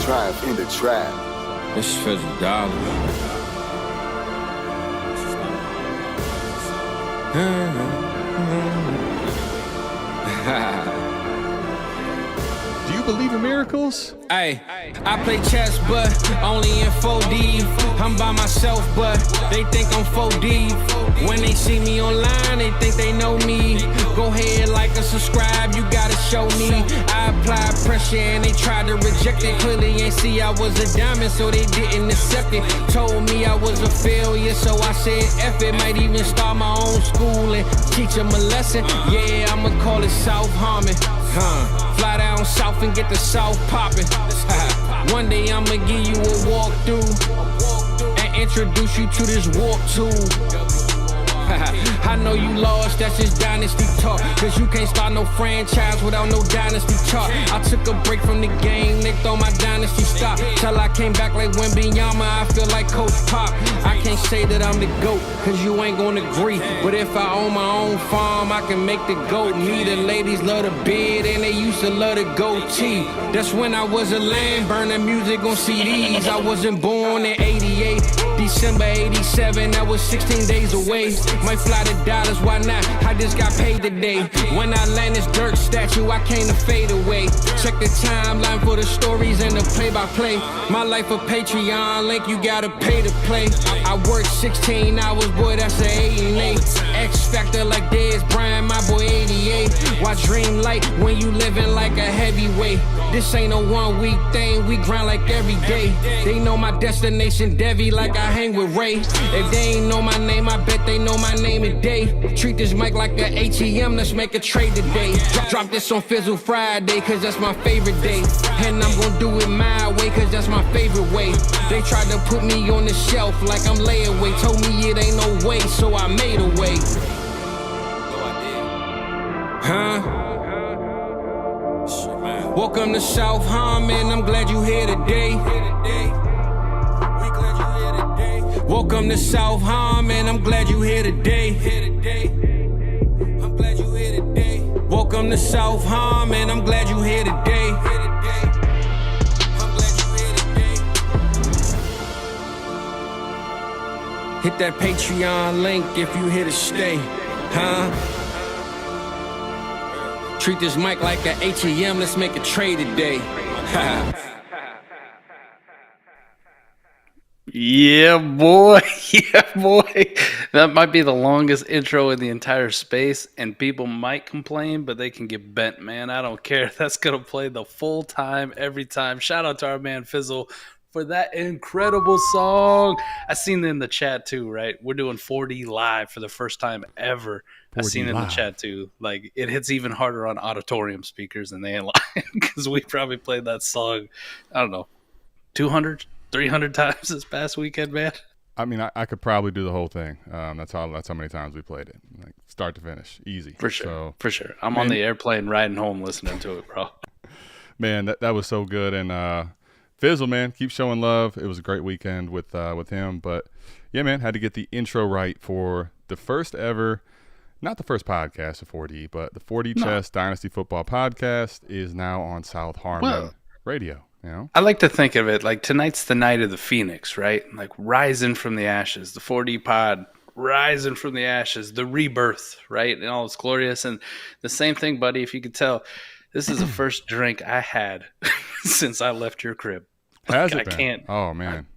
triumph in the trap. This is for the dollar. Do you believe in miracles? Hey, I play chess, but only in 4D. I'm by myself, but they think I'm 4D. When they see me online, they think they know me. Go ahead, like and subscribe, you gotta show me. I applied pressure and they tried to reject it. Clearly ain't see I was a diamond, so they didn't accept it. Told me I was a failure, so I said F it. Might even start my own school and teach them a lesson. Yeah, I'ma call it South Harmon. Fly down south and get the South poppin'. One day I'ma give you a walkthrough and introduce you to this walk tool. I know you lost, that's just Dynasty talk. Cause you can't start no franchise without no Dynasty chart. I took a break from the game, they throw my Dynasty stop. Till I came back like Wembanyama, I feel like Coach Pop. I can't say that I'm the GOAT, cause you ain't gonna agree. But if I own my own farm, I can make the GOAT. Me, the ladies love the beard and they used to love the goatee. That's when I was a lamb, burning music on CDs. I wasn't born in 88, December 87, that was 16 days away. Might fly to Dallas, why not? I just got paid today. When I land this dirt statue, I came to fade away. Check the timeline for the stories and the play-by-play. My life a Patreon link, you gotta pay to play. I work 16 hours, boy, that's an 8 and 8. X Factor like Dez Bryant, my boy 88. Why dream light when you living like a heavyweight? This ain't a 1 week thing, we grind like every day. They know my destination, Devi, like I hang with Ray. If they ain't know my name, I bet they know my name today. Treat this mic like an ATM, let's make a trade today. Drop this on Fizzle Friday, cause that's my favorite day. And I'm gonna do it my way, cause that's my favorite way. They tried to put me on the shelf like I'm layaway. Told me it ain't no way, so I made a way. Welcome to South Harmon, I'm glad you here today. Welcome to South Harmon, I'm glad you here today. Welcome to South Harmon, I'm glad you here today. Hit that Patreon link if you here to stay, Treat this mic like an ATM, let's make a trade today. Yeah, boy. Yeah, boy. That might be the longest intro in the entire space, and people might complain, but they can get bent, man. I don't care. That's going to play the full time, every time. Shout out to our man Fizzle for that incredible song. I seen it in the chat too, right? We're doing 4D live for the first time ever. I seen it in the chat too. Like, it hits even harder on auditorium speakers than they ain't lying, because we probably played that song, I don't know, 200, 300 times this past weekend, man. I mean, I could probably do the whole thing. That's how many times we played it, like start to finish, easy. For sure, so, for sure. I'm on the airplane riding home listening to it, bro. Man, that was so good. And Fizzle, man, keep showing love. It was a great weekend with him. But yeah, man, had to get the intro right for the first ever, not the first podcast of 4D, but the 4D Chess Dynasty Football podcast is now on South Harmon Radio. You know? I like to think of it like tonight's the night of the Phoenix, right? Like rising from the ashes, the 4D pod rising from the ashes, the rebirth, right? And all it's glorious. And the same thing, buddy, if you could tell, this is the first drink I had since I left your crib. Has like, it been? I can't. Oh, man.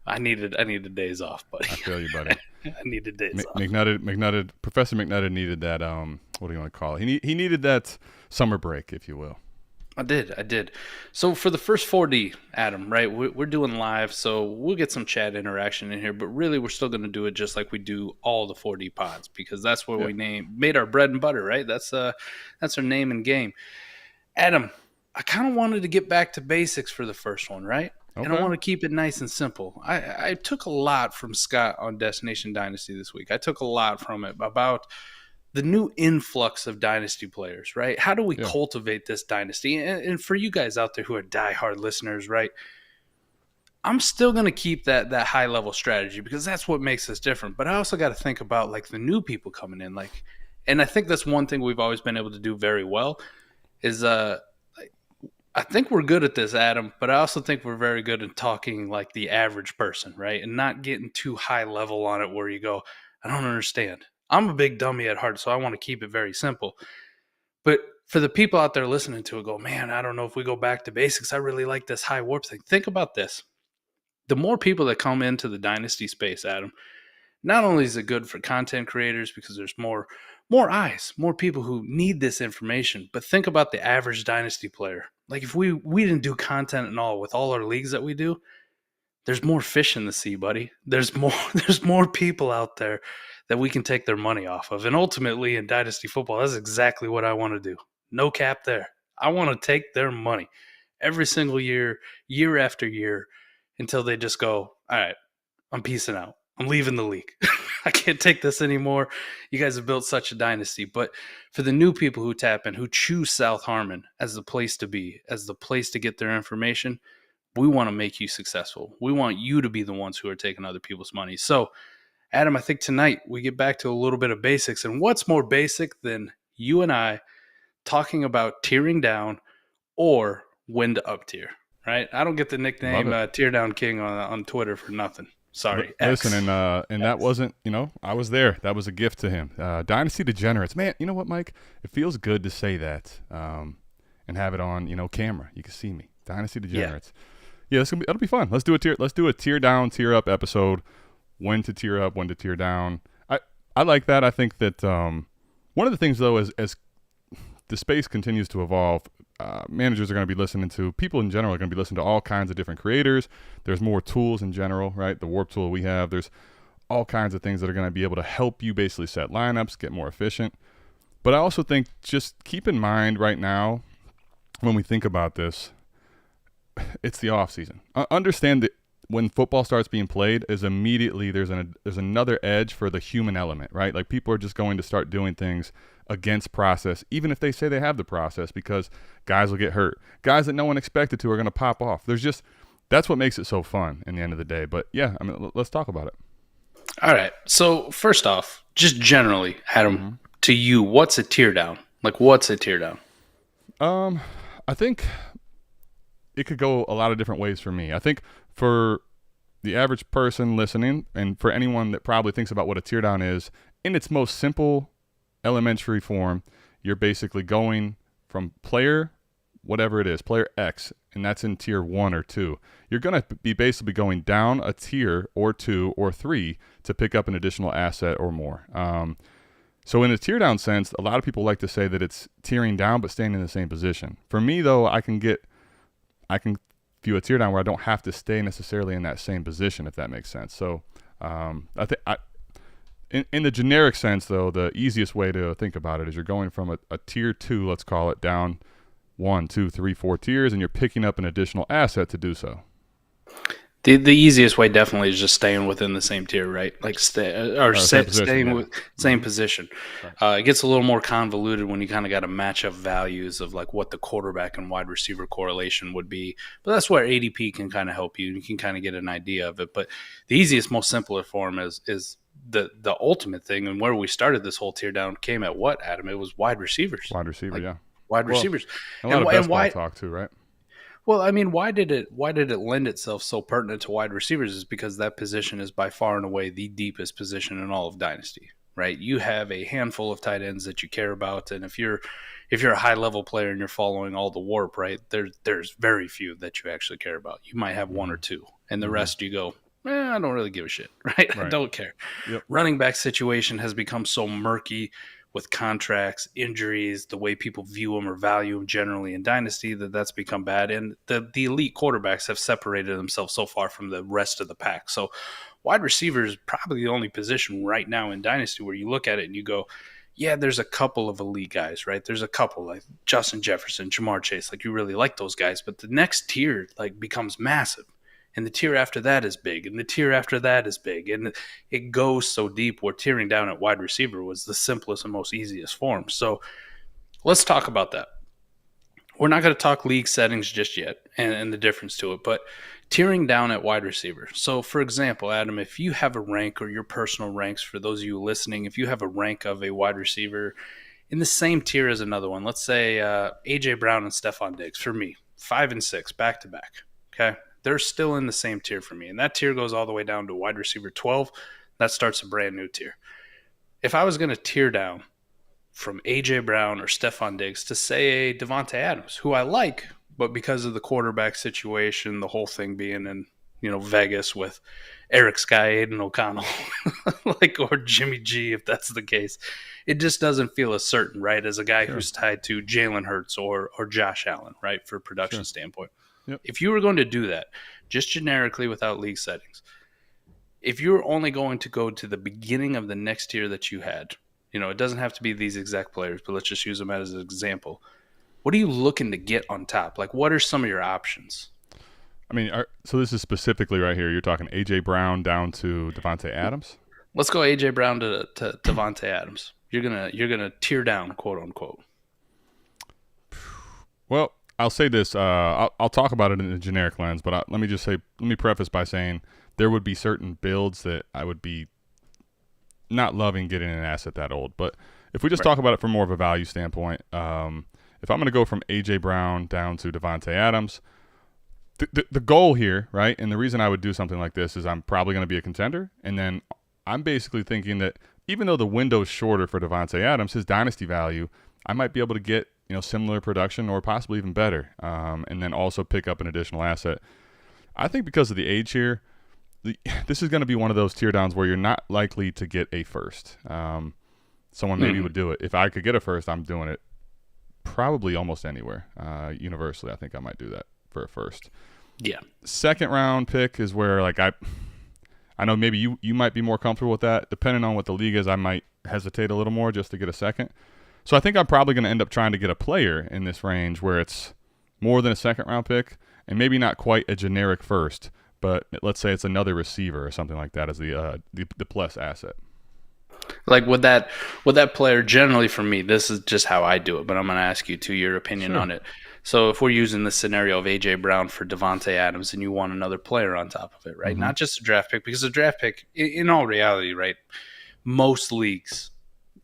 I needed days off, buddy. I feel you, buddy. I needed days off. Professor McNutted needed that, what do you want to call it? He needed that summer break, if you will. I did. So for the first 4D, Adam, right, we're doing live, so we'll get some chat interaction in here, but really we're still going to do it just like we do all the 4D pods, because that's what we made our bread and butter, right? That's our name and game. Adam, I kind of wanted to get back to basics for the first one, right? Okay. And I want to keep it nice and simple. I took a lot from Scott on Destination Dynasty this week. I took a lot from it about the new influx of dynasty players, right? How do we cultivate this dynasty? And for you guys out there who are diehard listeners, right? I'm still going to keep that high level strategy because that's what makes us different. But I also got to think about like the new people coming in, and I think that's one thing we've always been able to do very well is I think we're good at this, Adam, but I also think we're very good at talking like the average person, right? And not getting too high level on it where you go, I don't understand. I'm a big dummy at heart, so I want to keep it very simple. But for the people out there listening to it, go, man, I don't know if we go back to basics. I really like this high warp thing. Think about this. The more people that come into the Dynasty space, Adam, not only is it good for content creators because there's more eyes, more people who need this information, but think about the average Dynasty player. Like if we didn't do content and all with all our leagues that we do, there's more fish in the sea, buddy. There's more there's more people out there that we can take their money off of. And ultimately in Dynasty football, that's exactly what I want to do. No cap there. I want to take their money every single year, year after year, until they just go, all right, I'm peacing out. I'm leaving the league. I can't take this anymore. You guys have built such a dynasty. But for the new people who tap in, who choose South Harmon as the place to be, as the place to get their information, we want to make you successful. We want you to be the ones who are taking other people's money. So, Adam, I think tonight we get back to a little bit of basics. And what's more basic than you and I talking about tearing down or when to up tier, right? I don't get the nickname Teardown King on Twitter for nothing. Sorry. Listen, and that wasn't, I was there. That was a gift to him. Dynasty Degenerates. Man, you know what, Mike? It feels good to say that and have it on, camera. You can see me. Dynasty Degenerates. Yeah, that'll be fun. Let's do a tear down, tear up episode. When to tear up, when to tear down. I like that. I think that one of the things, though, is as the space continues to evolve, managers are going to be listening to, people in general are going to be listening to all kinds of different creators. There's more tools in general, right? The warp tool we have, there's all kinds of things that are going to be able to help you basically set lineups, get more efficient. But I also think just keep in mind right now, when we think about this, it's the off season. Understand that when football starts being played is immediately there's another edge for the human element, right? Like people are just going to start doing things against process, even if they say they have the process, because guys will get hurt. Guys that no one expected to are going to pop off. That's what makes it so fun in the end of the day. But yeah, I mean, let's talk about it. All right. So first off, just generally, Adam, to you, what's a tear down? Like, what's a tear down? I think it could go a lot of different ways for me. I think for the average person listening, and for anyone that probably thinks about what a tear down is, in its most simple elementary form, you're basically going from player, whatever it is, player X, and that's in tier 1 or 2. You're going to be basically going down a tier or 2 or 3 to pick up an additional asset or more. So in a tear down sense, a lot of people like to say that it's tearing down but staying in the same position. For me, though, I can view a tear down where I don't have to stay necessarily in that same position, if that makes sense. So I think in the generic sense, though, the easiest way to think about it is you're going from a tier 2, let's call it, down 1, 2, 3, 4 tiers, and you're picking up an additional asset to do so. The easiest way definitely is just staying within the same tier, right? Like staying with same position. Right. It gets a little more convoluted when you kind of got to match up values of like what the quarterback and wide receiver correlation would be. But that's where ADP can kind of help you. You can kind of get an idea of it. But the easiest, most simpler form is the ultimate thing, and where we started this whole tear down came at what, Adam? It was wide receivers. Wide receiver, like, yeah. Wide receivers. A lot of Bestball talk too, right? Well, I mean, why did it lend itself so pertinent to wide receivers is because that position is by far and away the deepest position in all of Dynasty, right? You have a handful of tight ends that you care about, and if you're a high level player and you're following all the warp, right, there's very few that you actually care about. You might have one or two, and the rest you go, I don't really give a shit, right? I don't care. Yep. Running back situation has become so murky with contracts, injuries, the way people view them or value them generally in Dynasty, that's become bad. And the elite quarterbacks have separated themselves so far from the rest of the pack. So wide receiver is probably the only position right now in Dynasty where you look at it and you go, yeah, there's a couple of elite guys, right? There's a couple like Justin Jefferson, Jamar Chase, like you really like those guys. But the next tier like becomes massive. And the tier after that is big, and the tier after that is big, and it goes so deep where tearing down at wide receiver was the simplest and most easiest form. So let's talk about that. We're not going to talk league settings just yet and the difference to it, but tearing down at wide receiver. So, for example, Adam, if you have a rank or your personal ranks, for those of you listening, if you have a rank of a wide receiver in the same tier as another one, let's say A.J. Brown and Stephon Diggs, for me, 5 and 6 back to back. Okay. They're still in the same tier for me. And that tier goes all the way down to wide receiver 12. That starts a brand new tier. If I was going to tear down from A.J. Brown or Stephon Diggs to, say, a Devontae Adams, who I like, but because of the quarterback situation, the whole thing being in, Vegas with Eric Sky, Aiden O'Connell, or Jimmy G, if that's the case, it just doesn't feel as certain, right, as a guy who's tied to Jalen Hurts or Josh Allen, right, for a production standpoint. Yep. If you were going to do that, just generically without league settings, if you're only going to go to the beginning of the next tier that you had, it doesn't have to be these exact players, but let's just use them as an example. What are you looking to get on top? Like, what are some of your options? I mean, so this is specifically right here. You're talking A.J. Brown down to Devontae Adams? Let's go A.J. Brown to Devontae Adams. You're gonna tear down, quote unquote. Well, I'll say this. I'll talk about it in a generic lens, but let me preface by saying there would be certain builds that I would be not loving getting an asset that old. But if we just talk about it from more of a value standpoint, if I'm going to go from A.J. Brown down to Devontae Adams, the goal here, right, and the reason I would do something like this is I'm probably going to be a contender, and then I'm basically thinking that even though the window's shorter for Devontae Adams, his dynasty value, I might be able to get similar production or possibly even better, and then also pick up an additional asset. I think because of the age here, this is going to be one of those tear downs where you're not likely to get a first. Someone maybe would do it. If I could get a first, I'm doing it probably almost anywhere. Universally, I think I might do that for a first. Yeah. Second round pick is where I know maybe you might be more comfortable with that. Depending on what the league is, I might hesitate a little more just to get a second. So I think I'm probably going to end up trying to get a player in this range where it's more than a second round pick and maybe not quite a generic first, but let's say it's another receiver or something like that as the plus asset. Like with that player, generally for me, this is just how I do it, but I'm going to ask you your opinion on it. So if we're using the scenario of A.J. Brown for Devontae Adams and you want another player on top of it, right? Mm-hmm. Not just a draft pick, because a draft pick, in all reality, right, most leagues,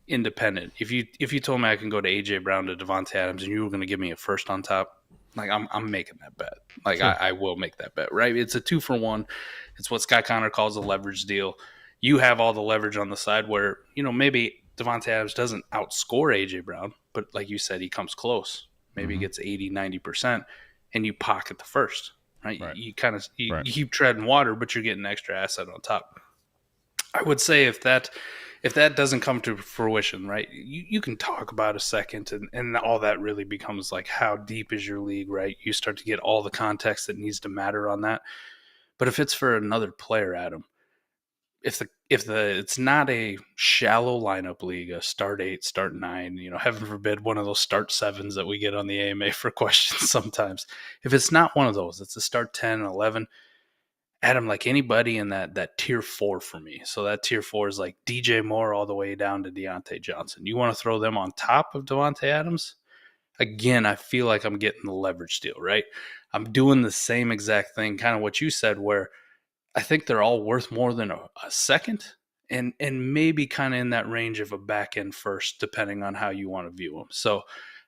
independent, if you told me I can go to A.J. Brown to Devontae Adams and you were going to give me a first on top, like I'm making that bet. Like sure. I will make that bet, right? It's a 2-for-1. It's what Scott Connor calls a leverage deal. You have all the leverage on the side where, maybe Devontae Adams doesn't outscore A.J. Brown, but like you said, he comes close. Maybe he gets 80, 90%, and you pocket the first, right? You kind of you keep treading water, but you're getting extra asset on top. I would say if that doesn't come to fruition, right, you can talk about a second, and all that really becomes like how deep is your league, right? You start to get all the context that needs to matter on that. But if it's for another player, Adam, if it's not a shallow lineup league, a start 8, start 9, heaven forbid one of those start 7s that we get on the AMA for questions sometimes. If it's not one of those, it's a start 10, 11. Adam, like anybody in that tier 4 for me. So that tier 4 is like DJ Moore all the way down to Deontay Johnson. You want to throw them on top of Devontae Adams? Again, I feel like I'm getting the leverage deal, right? I'm doing the same exact thing, kind of what you said, where I think they're all worth more than a second and maybe kind of in that range of a back end first, depending on how you want to view them. So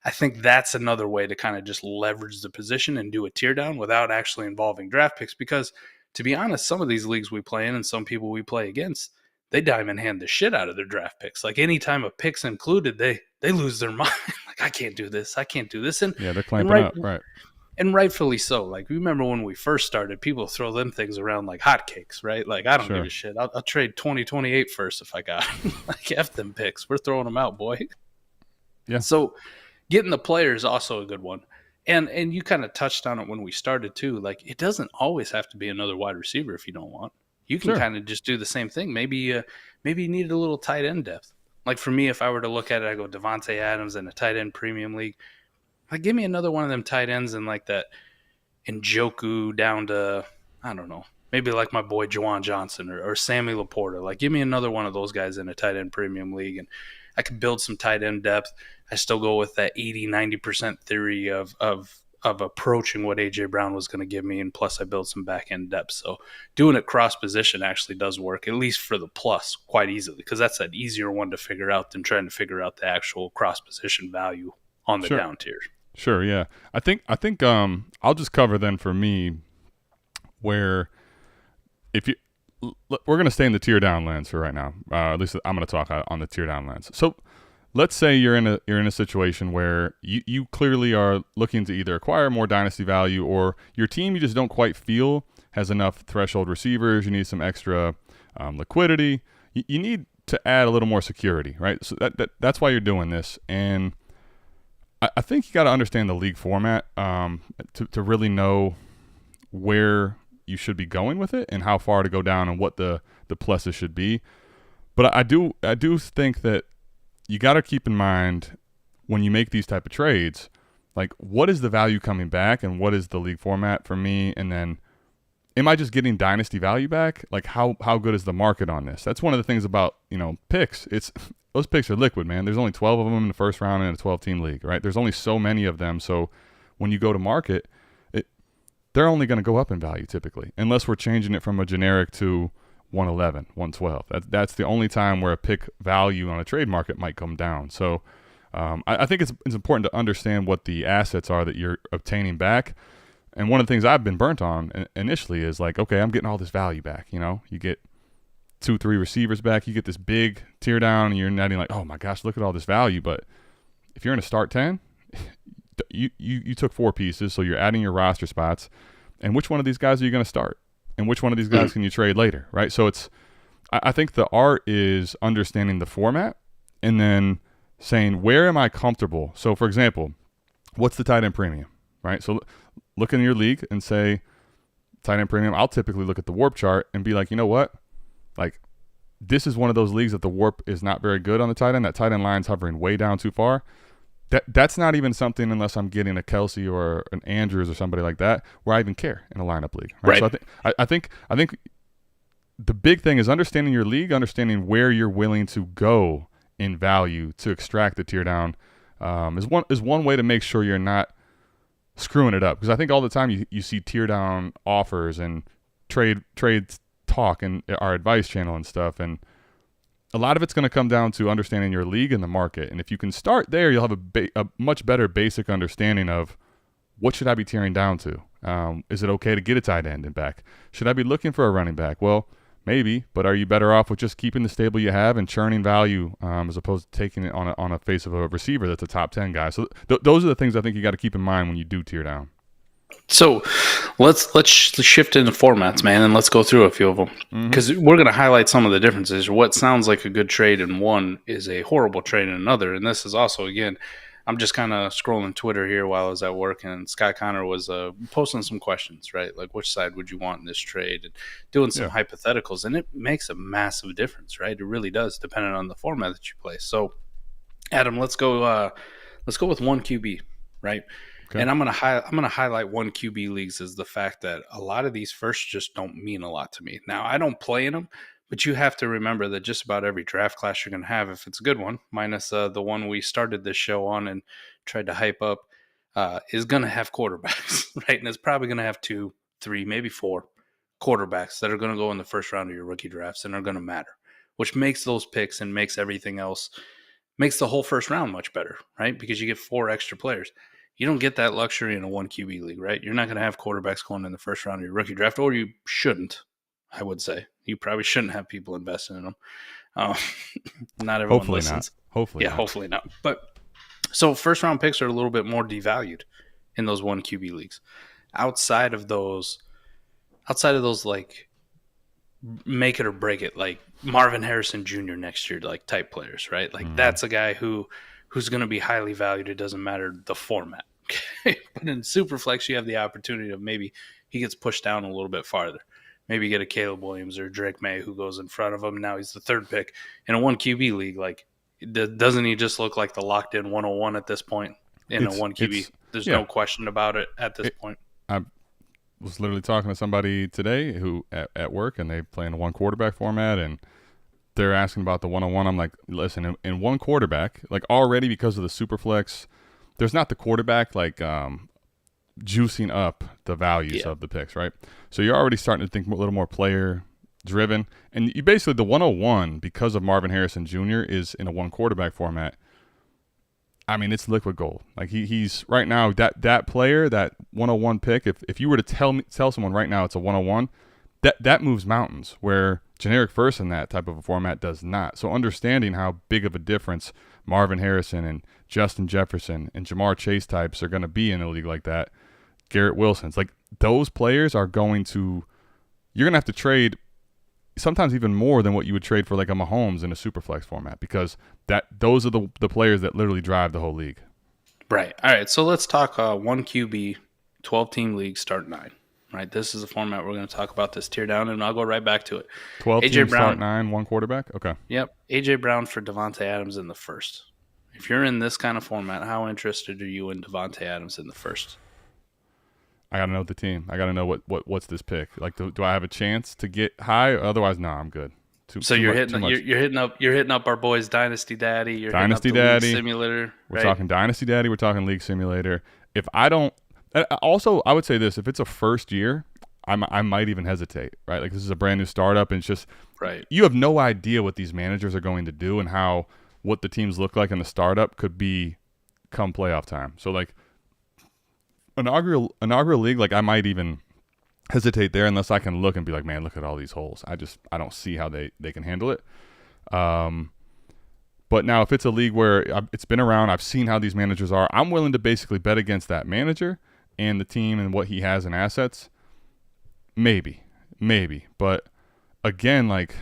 I think that's another way to kind of just leverage the position and do a tear down without actually involving draft picks. Because to be honest, some of these leagues we play in and some people we play against, they diamond hand the shit out of their draft picks. Like anytime a pick's included, they lose their mind. Like, I can't do this. And yeah, they're clamping up, right? And rightfully so. Like, remember when we first started, people throw them things around like hotcakes, right? Like, I don't give a shit. I'll trade 2028 first if I got them. Like, F them picks. We're throwing them out, boy. Yeah. So getting the player is also a good one. And you kind of touched on it when we started too. Like, it doesn't always have to be another wide receiver if you don't want. You can kind of just do the same thing. Maybe you needed a little tight end depth. Like for me, if I were to look at it, I go Devontae Adams in a tight end premium league. Like, give me another one of them tight ends in like that Njoku down to, I don't know, maybe like my boy Juwan Johnson or Sammy Laporta. Like, give me another one of those guys in a tight end premium league, and I could build some tight end depth. I still go with that 80, 90% theory of approaching what A.J. Brown was going to give me, and plus I build some back end depth. So doing it cross position actually does work, at least for the plus, quite easily, because that's an easier one to figure out than trying to figure out the actual cross position value on the down tiers. Sure, yeah. I think I'll just cover then for me where if you we're going to stay in the tear down lens for right now. At least I'm going to talk on the tear down lens. So let's say you're in a situation where you clearly are looking to either acquire more dynasty value, or your team you just don't quite feel has enough threshold receivers. You need some extra liquidity. You need to add a little more security, right? So that's why you're doing this. And I think you got to understand the league format to really know where you should be going with it and how far to go down and what the pluses should be. But I do think that you got to keep in mind when you make these type of trades, like what is the value coming back and what is the league format for me, and then am I just getting dynasty value back? Like how good is the market on this? That's one of the things about picks. It's those picks are liquid, man. There's only 12 of them in the first round in a 12-team league, right? There's only so many of them. So when you go to market, they're only going to go up in value typically, unless we're changing it from a generic to 111, 112. That's the only time where a pick value on a trade market might come down. So I think it's important to understand what the assets are that you're obtaining back. And one of the things I've been burnt on initially is like, okay, I'm getting all this value back. You get 2-3 receivers back. You get this big tear down, and you're netting like, oh my gosh, look at all this value. But if you're in a start 10, you took 4 pieces, so you're adding your roster spots. And which one of these guys are you going to start? And which one of these guys can you trade later, right? So I think the art is understanding the format and then saying, where am I comfortable? So, for example, what's the tight end premium, right? So look in your league and say, tight end premium. I'll typically look at the warp chart and be like, you know what? Like, this is one of those leagues that the warp is not very good on the tight end. That tight end line's hovering way down too far. That's not even something, unless I'm getting a Kelsey or an Andrews or somebody like that, where I even care in a lineup league. Right. So I think the big thing is understanding your league, understanding where you're willing to go in value to extract the tear down is one way to make sure you're not screwing it up. Because I think all the time you see tear down offers and trade talk in our advice channel and stuff, and a lot of it's going to come down to understanding your league and the market. And if you can start there, you'll have a much better basic understanding of what should I be tearing down to. Is it okay to get a tight end and back? Should I be looking for a running back? Well, maybe, but are you better off with just keeping the stable you have and churning value as opposed to taking it on a face of a receiver that's a top 10 guy? So those are the things I think you got to keep in mind when you do tear down. So let's shift into formats, man, and let's go through a few of them, because we're going to highlight some of the differences. What sounds like a good trade in one is a horrible trade in another. And this is also, again, I'm just kind of scrolling Twitter here while I was at work, and Scott Connor was posting some questions, right? Like, which side would you want in this trade? And doing some hypotheticals, and it makes a massive difference, right? It really does, depending on the format that you play. So, Adam, let's go with one QB, right? Okay. And I'm gonna highlight one QB leagues as the fact that a lot of these firsts just don't mean a lot to me. Now, I don't play in them, but you have to remember that just about every draft class you're gonna have, if it's a good one, minus the one we started this show on and tried to hype up, is gonna have quarterbacks, right? And it's probably gonna have 2, 3, maybe 4 quarterbacks that are gonna go in the first round of your rookie drafts and are gonna matter, which makes those picks and makes everything else, makes the whole first round much better, right? Because you get 4 extra players. You don't get that luxury in a 1 QB league, right? You're not going to have quarterbacks going in the first round of your rookie draft, or you shouldn't, I would say. You probably shouldn't have people investing in them. Not everyone hopefully listens. Not. Hopefully not. Hopefully not. But so first round picks are a little bit more devalued in those 1 QB leagues. Outside of those like make it or break it, like Marvin Harrison Jr. next year, like type players, right? Like that's a guy who's going to be highly valued. It doesn't matter the format. Okay. But in Superflex, you have the opportunity of maybe he gets pushed down a little bit farther. Maybe you get a Caleb Williams or Drake May who goes in front of him. Now he's the 3rd pick in a 1 QB league. Like, doesn't he just look like the locked in 101 at this point in a 1 QB? There's no question about it at this point. I was literally talking to somebody today who at work, and they play in a 1 quarterback format, and they're asking about the 101. I'm like, listen, in 1 quarterback, like already because of the Superflex, there's not the quarterback like juicing up the values of the picks, right? So you're already starting to think a little more player driven. And you basically, the 101, because of Marvin Harrison Jr., is in a 1 quarterback format. I mean, it's liquid gold. Like he's right now that player, that 101 pick. If you were to tell someone right now it's a 101, that moves mountains. Where generic first in that type of a format does not. So understanding how big of a difference Marvin Harrison and Justin Jefferson and Jamar Chase types are going to be in a league like that, Garrett Wilson's, like those players are going to, you're going to have to trade sometimes even more than what you would trade for like a Mahomes in a Superflex format, because those are the players that literally drive the whole league. Right. All right. So let's talk 1 QB, 12-team league, start 9. Right. This is a format we're going to talk about, this tear down, and I'll go right back to it. 12 teams, start 9, 1 quarterback. Okay. Yep. A.J. Brown for Devontae Adams in the first. If you're in this kind of format, how interested are you in Devontae Adams in the first? I got to know the team. I got to know what's this pick. Like, do I have a chance to get high? Otherwise, no, I'm good. You're hitting up our boys Dynasty Daddy. You're Dynasty hitting up the Daddy League Simulator. We're talking Dynasty Daddy. We're talking League Simulator. If I don't, also I would say this: if it's a first year, I might even hesitate. Right, like this is a brand new startup, and it's just right. You have no idea what these managers are going to do and how what the teams look like in the startup could be come playoff time. So like inaugural league, like I might even hesitate there unless I can look and be like, man, look at all these holes. I don't see how they can handle it. But now if it's a league where it's been around, I've seen how these managers are, I'm willing to basically bet against that manager and the team and what he has in assets. Maybe. But again, like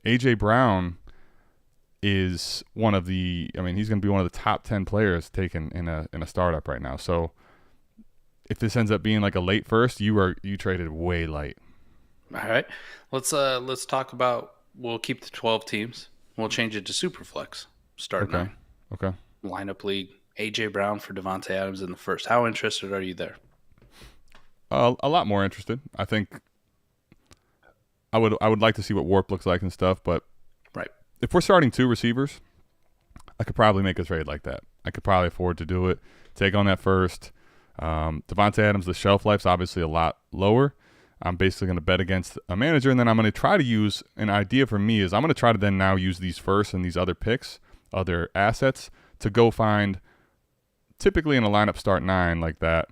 A.J. Brown is he's going to be one of the top 10 players taken in a startup right now. So if this ends up being like a late first, you traded way late. All right. Let's talk about, we'll keep the 12 teams. We'll change it to Superflex. Start 9. Okay. Lineup league. A.J. Brown for Devontae Adams in the first. How interested are you there? A lot more interested. I think I would like to see what Warp looks like and stuff, but right. If we're starting 2 receivers, I could probably make a trade like that. I could probably afford to do it. Take on that first. Devontae Adams, the shelf life's obviously a lot lower. I'm basically going to bet against a manager, and then I'm going to try to use, an idea for me is I'm going to try to then now use these first and these other picks, other assets, to go find, typically in a lineup start 9 like that,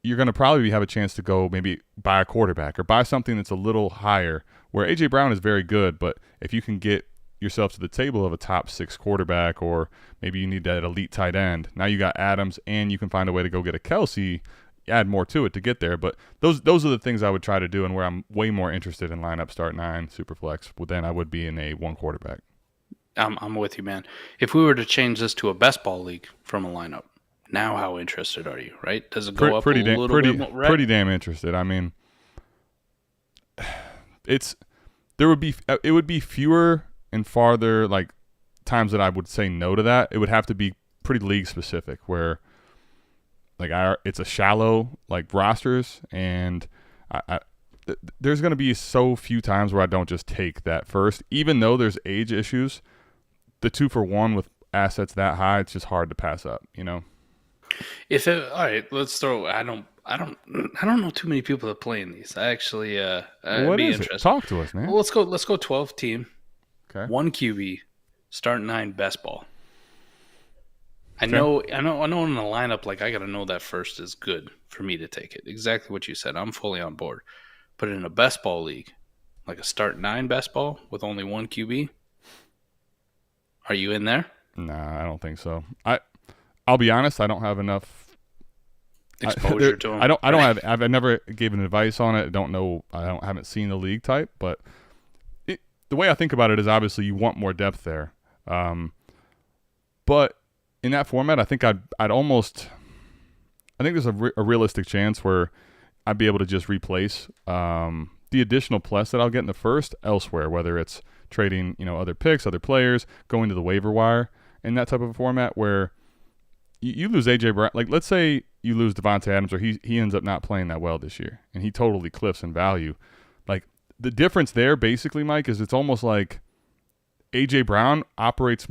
you're going to probably have a chance to go maybe buy a quarterback or buy something that's a little higher, where A.J. Brown is very good, but if you can get yourself to the table of a top 6 quarterback, or maybe you need that elite tight end, now you got Adams and you can find a way to go get a Kelsey, add more to it to get there. But those are the things I would try to do, and where I'm way more interested in lineup start 9 Superflex than I would be in a 1 quarterback. I'm with you, man. If we were to change this to a Bestball league from a lineup, now how interested are you, right? Does it go up a little bit more? Right? Pretty damn interested. I mean, it would be fewer and farther like times that I would say no to that. It would have to be pretty league specific, where like it's a shallow like rosters, and there's going to be so few times where I don't just take that first, even though there's age issues. The 2-for-1 with assets that high, it's just hard to pass up, you know. All right, let's throw. I don't know too many people that play in these. I actually, what be is interested. It? Talk to us, man. Well, let's go 12 team. Okay. 1 QB, start 9 Bestball. I Okay. know in a lineup, like I got to know that first is good for me to take it. Exactly what you said. I'm fully on board. But in a Bestball league, like a start 9 Bestball with only 1 QB, are you in there? Nah, I don't think so. I'll be honest, I don't have enough exposure to them. I've never given advice on it. I don't know. Haven't seen the league type, but the way I think about it is obviously you want more depth there. But in that format, I think I think there's a realistic chance where I'd be able to just replace the additional plus that I'll get in the first elsewhere, whether it's trading, other picks, other players, going to the waiver wire in that type of a format where you lose A.J. Brown. Like, let's say you lose Devontae Adams, or he ends up not playing that well this year, and he totally cliffs in value. Like, the difference there, basically, Mike, is it's almost like A.J. Brown operates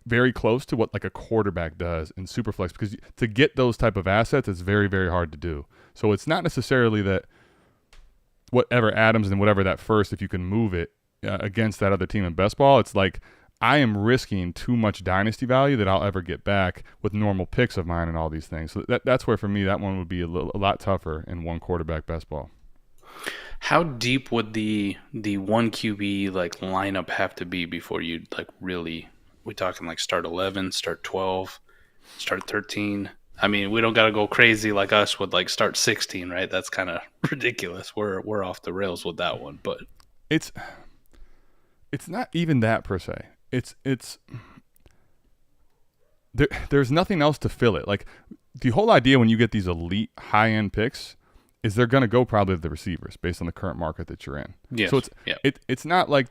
very close to what like a quarterback does in Superflex, because to get those type of assets, it's very, very hard to do. So it's not necessarily that whatever Adams and whatever that first, if you can move it against that other team in Bestball, it's like I am risking too much dynasty value that I'll ever get back with normal picks of mine and all these things. So that's where, for me, that one would be a lot tougher in one quarterback best ball. How deep would the one QB like lineup have to be before you like really? We talking like start 11, start 12, start 13. I mean, we don't got to go crazy like us with like start 16, right? That's kind of ridiculous. We're off the rails with that one, but It's not even that per se. It's there's nothing else to fill it. Like, the whole idea when you get these elite high end picks is they're going to go probably to the receivers based on the current market that you're in. yes, So yeah. it's not like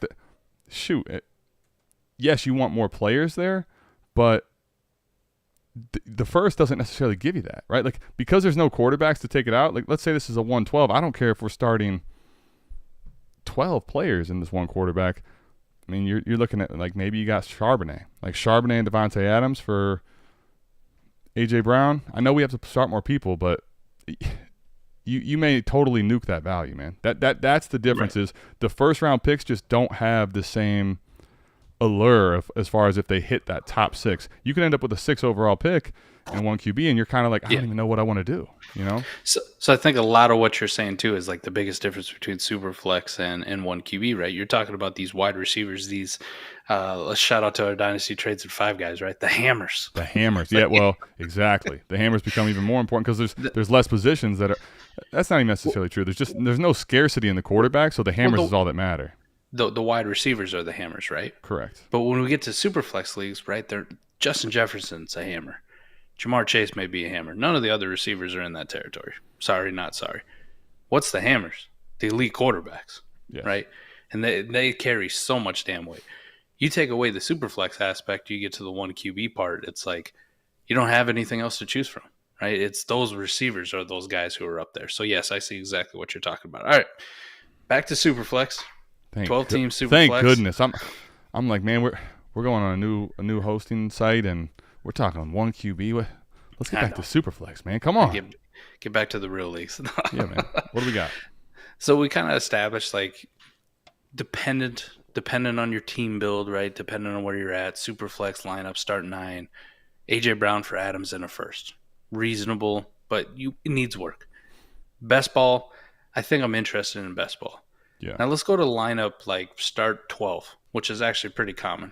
yes, you want more players there, but the first doesn't necessarily give you that, right? Like, because there's no quarterbacks to take it out. Like, let's say this is a 112. I don't care if we're starting 12 players in this one quarterback. I mean, you're looking at, like, maybe you got Charbonnet and Devontae Adams for A.J. Brown. I know we have to start more people, but you may totally nuke that value, man. That's the difference. Right. Is the first round picks just don't have the same allure as far as if they hit that top 6. You can end up with a 6 overall pick and one QB, and you're kind of like, I don't even know what I want to do, you know? So I think a lot of what you're saying too is like the biggest difference between Superflex and one QB, right? You're talking about these wide receivers, these let's shout out to our Dynasty trades and 5 guys, right? The hammers. The hammers. Yeah, well, exactly. The hammers become even more important because there's less positions that are. That's not even necessarily true. There's no scarcity in the quarterback, so the hammers is all that matter. The wide receivers are the hammers, right? Correct. But when we get to Superflex leagues, right, Justin Jefferson's a hammer. Jamar Chase may be a hammer. None of the other receivers are in that territory. Sorry, not sorry. What's the hammers? The elite quarterbacks, right? And they carry so much damn weight. You take away the Superflex aspect, you get to the one QB part, it's like you don't have anything else to choose from, right? It's those receivers are those guys who are up there. So, yes, I see exactly what you're talking about. All right, back to Superflex. 12-team Superflex. Thank goodness. I'm like, man, we're going on a new hosting site, and we're talking one QB. Let's get back to Superflex, man. Come on. Get back to the real leagues. Yeah, man. What do we got? So we kind of established, like, dependent on your team build, right? Depending on where you're at. Superflex lineup, start 9. A.J. Brown for Adams in a first. Reasonable, but it needs work. Best ball, I think I'm interested in best ball. Yeah. Now let's go to lineup like start 12, which is actually pretty common.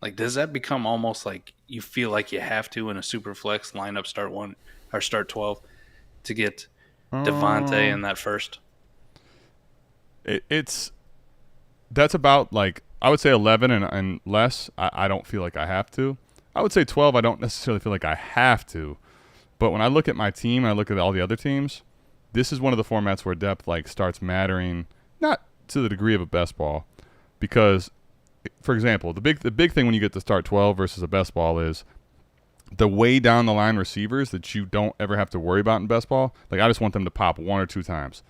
Like, does that become almost like you feel like you have to in a super flex lineup start 1 or start 12 to get Devontae in that first? That's about, like, I would say 11 and less. I don't feel like I have to. I would say 12. I don't necessarily feel like I have to. But when I look at my team and I look at all the other teams, this is one of the formats where depth like starts mattering. Not to the degree of a best ball, because, for example, the big thing when you get to start 12 versus a best ball is the way down the line receivers that you don't ever have to worry about in best ball. Like, I just want them to pop 1 or 2 times.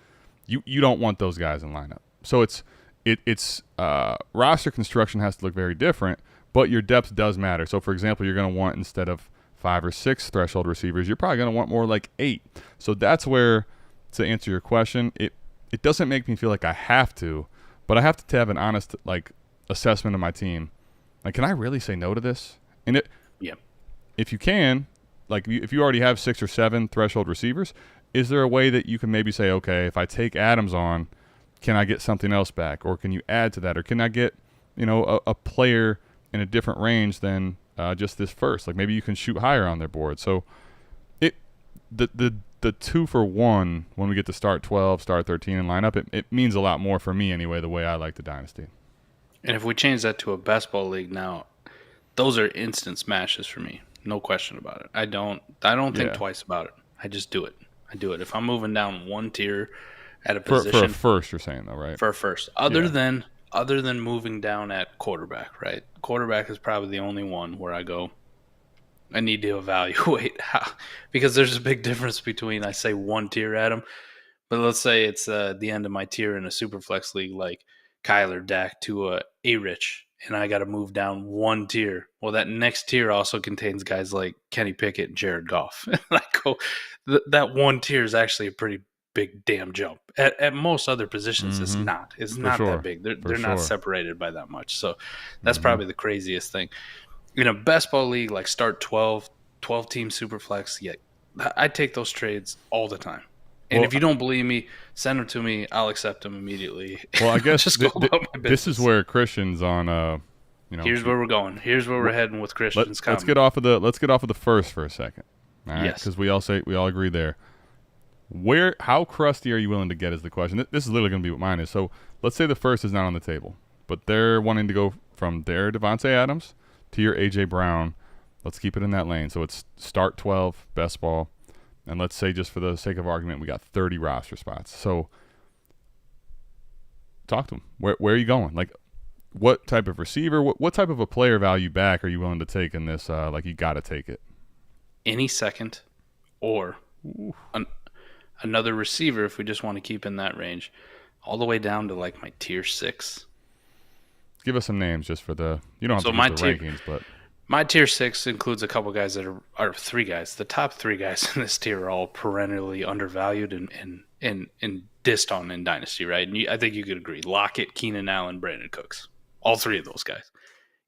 You don't want those guys in lineup. So it's roster construction has to look very different, but your depth does matter. So, for example, you're going to want, instead of 5 or 6 threshold receivers, you're probably going to want more like 8. So that's where, to answer your question, it doesn't make me feel like I have to, but I have to have an honest, like, assessment of my team. Like, can I really say no to this? And if you can, like, if you already have 6 or 7 threshold receivers, is there a way that you can maybe say, okay, if I take Adams on, can I get something else back? Or can you add to that? Or can I get, a player in a different range than just this first? Like, maybe you can shoot higher on their board. So the 2 for 1 when we get to start 12, start 13 and line up, it means a lot more for me anyway, the way I like the Dynasty. And if we change that to a best ball league now, those are instant smashes for me. No question about it. I don't think twice about it. I just do it. I do it. If I'm moving down one tier at a position. For a first, you're saying, though, right? For a first. Other than moving down at quarterback, right? Quarterback is probably the only one where I go, I need to evaluate how, because there's a big difference between, I say one tier at him, but let's say it's the end of my tier in a super flex league, like Kyler, Dak, Tua, A-Rich, and I got to move down one tier. Well, that next tier also contains guys like Kenny Pickett and Jared Goff. And I go, that one tier is actually a pretty big damn jump. At most other positions, it's not. It's not sure. that big. They're sure. not separated by that much. So that's probably the craziest thing. In a best ball league, like start 12 team super flex, yeah, I take those trades all the time. And Well, if you don't believe me, send them to me. I'll accept them immediately. Well, I guess just go about my business. this is where Christian's on. Here's where we're going. Here's where we're heading with Christian's comment. Let's get off of the first for a second. All right? Yes, because we all agree there. How crusty are you willing to get is the question. This is literally going to be what mine is. So let's say the first is not on the table, but they're wanting to go from their Devontae Adams to your AJ Brown. Let's keep it in that lane. So it's start 12 best ball. And let's say, just for the sake of argument, we got 30 roster spots. So talk to them. Where are you going? Like, what type of receiver, what type of a player value back are you willing to take in this? Like, you got to take it. Any second or another receiver, if we just want to keep in that range, all the way down to like my tier 6. Give us some names just for the – you don't have to give the rankings, but – my tier 6 includes a couple guys that are 3 guys. The top 3 guys in this tier are all perennially undervalued and dissed on in Dynasty, right? And I think you could agree. Lockett, Keenan Allen, Brandon Cooks. All 3 of those guys.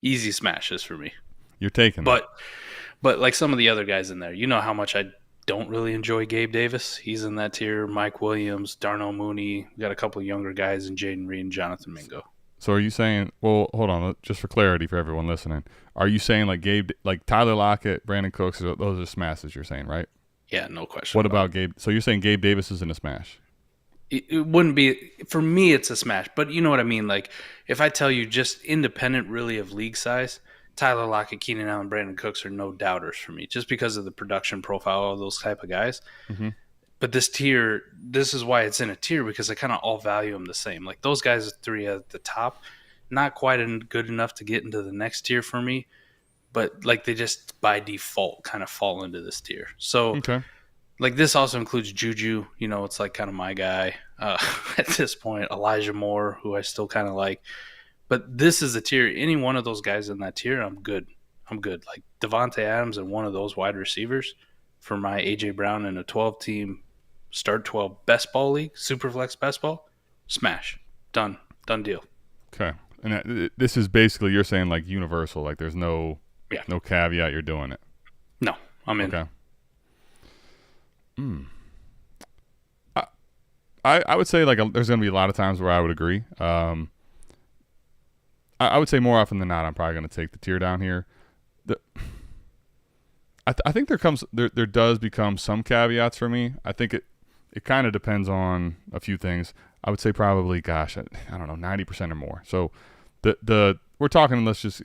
Easy smashes for me. You're taking But like some of the other guys in there, you know how much I don't really enjoy Gabe Davis. He's in that tier. Mike Williams, Darnell Mooney. We got a couple of younger guys in Jaden Reed and Jonathan Mingo. So are you saying – well, hold on. Just for clarity for everyone listening. Are you saying like Tyler Lockett, Brandon Cooks, those are smashes you're saying, right? Yeah, no question. What about Gabe? So you're saying Gabe Davis isn't a smash? It wouldn't be – for me, it's a smash. But you know what I mean? Like, if I tell you just independent really of league size, Tyler Lockett, Keenan Allen, Brandon Cooks are no doubters for me just because of the production profile of those type of guys. Mm-hmm. But this tier, this is why it's in a tier, because I kind of all value them the same. Like those guys, 3 at the top, not quite good enough to get into the next tier for me, but like they just by default kind of fall into this tier. So like this also includes Juju, you know, it's like kind of my guy at this point, Elijah Moore, who I still kind of like. But this is a tier. Any one of those guys in that tier, I'm good. Like Devontae Adams and one of those wide receivers for my AJ Brown in a 12-team start 12 best ball league, Superflex best ball, smash. Done deal. Okay. And this is basically, you're saying like universal, like there's no caveat, you're doing it. No, I'm in. Okay. I would say like there's going to be a lot of times where I would agree. I would say more often than not, I'm probably going to take the tear down here. I think there does become some caveats for me. I think it kind of depends on a few things. I would say probably, gosh, I don't know, 90% or more. So we're talking, let's just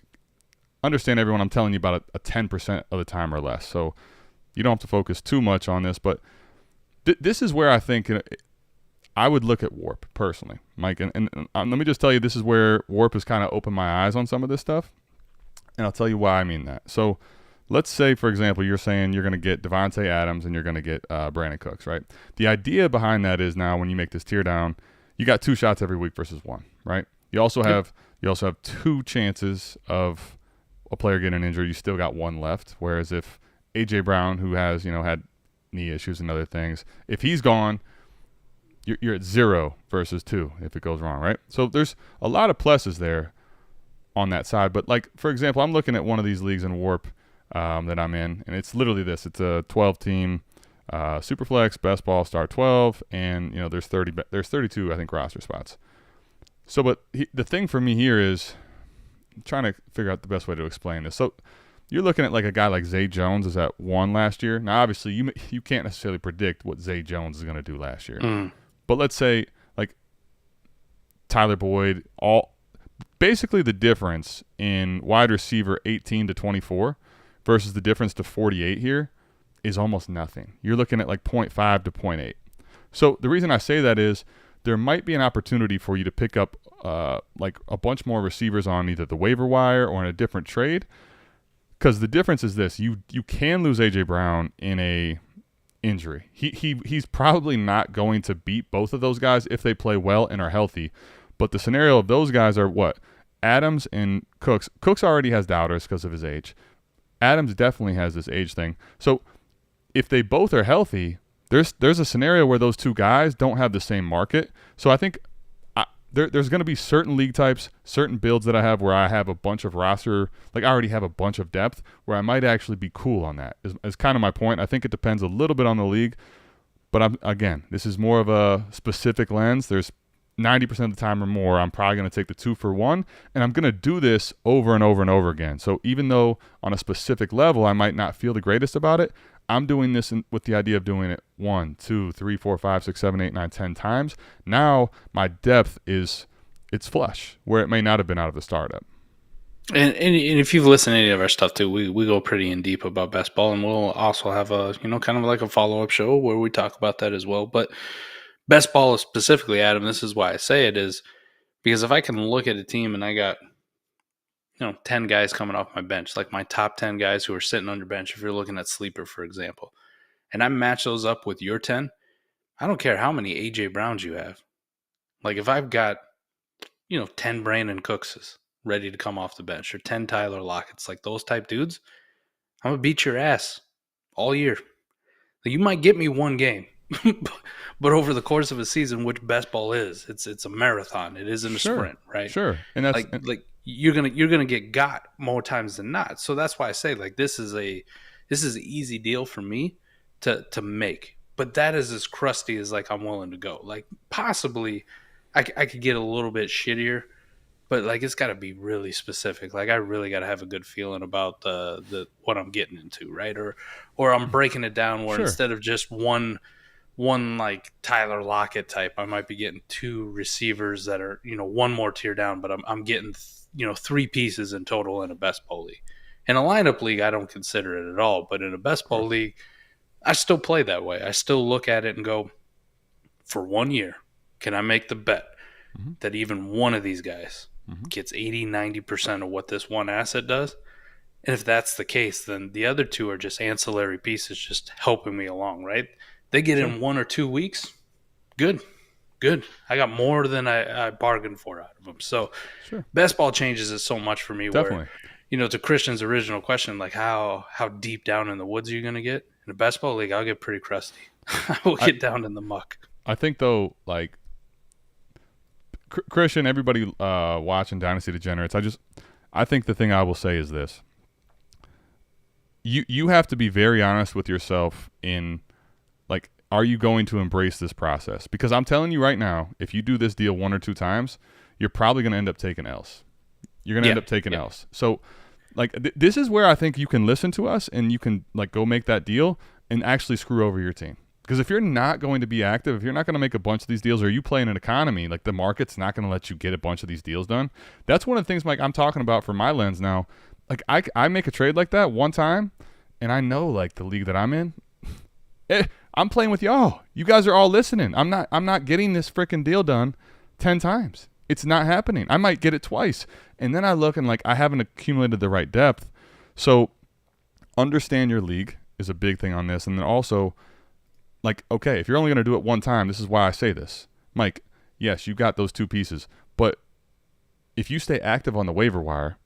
understand everyone, I'm telling you about a 10% of the time or less. So you don't have to focus too much on this, but this is where I think I would look at Warp personally, Mike. And let me just tell you, this is where Warp has kind of opened my eyes on some of this stuff. And I'll tell you why I mean that. So let's say, for example, you're saying you're going to get Devontae Adams and you're going to get Brandon Cooks, right? The idea behind that is now when you make this tear down, you got 2 shots every week versus 1, right? You also have 2 chances of a player getting an injury. You still got 1 left. Whereas if AJ Brown, who has had knee issues and other things, if he's gone, you're at 0 versus 2 if it goes wrong, right? So there's a lot of pluses there on that side. But like, for example, I'm looking at one of these leagues in Warp that I'm in, and it's literally this. It's a 12-team Superflex, Best Ball, Start 12, and there's 32, I think, roster spots. So, but the thing for me here is I'm trying to figure out the best way to explain this. So you're looking at like a guy like Zay Jones is at 1 last year. Now, obviously, you can't necessarily predict what Zay Jones is going to do last year. But let's say like Tyler Boyd, basically the difference in wide receiver 18 to 24 versus the difference to 48 here is almost nothing. You're looking at like 0.5 to 0.8. So the reason I say that is there might be an opportunity for you to pick up like a bunch more receivers on either the waiver wire or in a different trade. Because the difference is this: you can lose AJ Brown in a injury. He's probably not going to beat both of those guys if they play well and are healthy. But the scenario of those guys are what? Adams and Cooks. Cooks already has doubters because of his age. Adams definitely has this age thing. So if they both are healthy, there's a scenario where those two guys don't have the same market. So I think there's going to be certain league types, certain builds that I have where I have a bunch of roster, like I already have a bunch of depth, where I might actually be cool on that. Is kind of my point. I think it depends a little bit on the league, but again, this is more of a specific lens. There's 90% of the time or more, I'm probably going to take the 2-for-1, and I'm going to do this over and over and over again. So even though on a specific level I might not feel the greatest about it, I'm doing this with the idea of doing it 1, 2, 3, 4, 5, 6, 7, 8, 9, 10 times. Now my depth it's flush, where it may not have been out of the startup. And if you've listened to any of our stuff too, we go pretty in deep about best ball, and we'll also have a kind of like a follow up show where we talk about that as well. But best ball specifically, Adam, this is why I say it is because if I can look at a team and I got 10 guys coming off my bench, like my top 10 guys who are sitting on your bench, if you're looking at sleeper, for example, and I match those up with your 10, I don't care how many AJ Browns you have. Like if I've got 10 Brandon Cookses ready to come off the bench or 10 Tyler Lockett's, like those type dudes, I'm going to beat your ass all year. You might get me one game, but over the course of a season, which best ball is, it's a marathon. It isn't a sprint, right? Sure. And that's like you're gonna get got more times than not. So that's why I say like this is an easy deal for me to make. But that is as crusty as like I'm willing to go. Like possibly I could get a little bit shittier, but like it's got to be really specific. Like I really got to have a good feeling about the what I'm getting into, right? Or I'm breaking it down where instead of just one like Tyler Lockett type, I might be getting 2 receivers that are one more tier down, but I'm getting 3 pieces in total in a best ball league. In a lineup league, I don't consider it at all, but in a best ball league, I still play that way. I still look at it and go, for 1 year, can I make the bet that even one of these guys gets 80-90% of what this one asset does? And if that's the case, then the other 2 are just ancillary pieces just helping me along, right? They get in 1 or 2 weeks, good. I got more than I bargained for out of them. So best ball changes it so much for me. Definitely. Where, to Christian's original question, like how deep down in the woods are you going to get? In a best ball league, I'll get pretty crusty. I will get down in the muck. I think though, like Christian, everybody watching Dynasty Degenerates, I think the thing I will say is this. You have to be very honest with yourself in like, are you going to embrace this process? Because I'm telling you right now, if you do this deal 1 or 2 times, you're probably going to end up taking L's. You're going to end up taking L's. So, like, this is where I think you can listen to us and you can, like, go make that deal and actually screw over your team. Because if you're not going to be active, if you're not going to make a bunch of these deals, or you play in an economy, like the market's not going to let you get a bunch of these deals done. That's one of the things, Mike, I'm talking about from my lens now. Like, I make a trade like that one time, and I know, like, the league that I'm in, I'm playing with y'all. You guys are all listening. I'm not getting this freaking deal done 10 times. It's not happening. I might get it twice. And then I look and like I haven't accumulated the right depth. So understand your league is a big thing on this. And then also, like, okay, if you're only going to do it one time, this is why I say this. Mike, yes, you got those 2 pieces. But if you stay active on the waiver wire,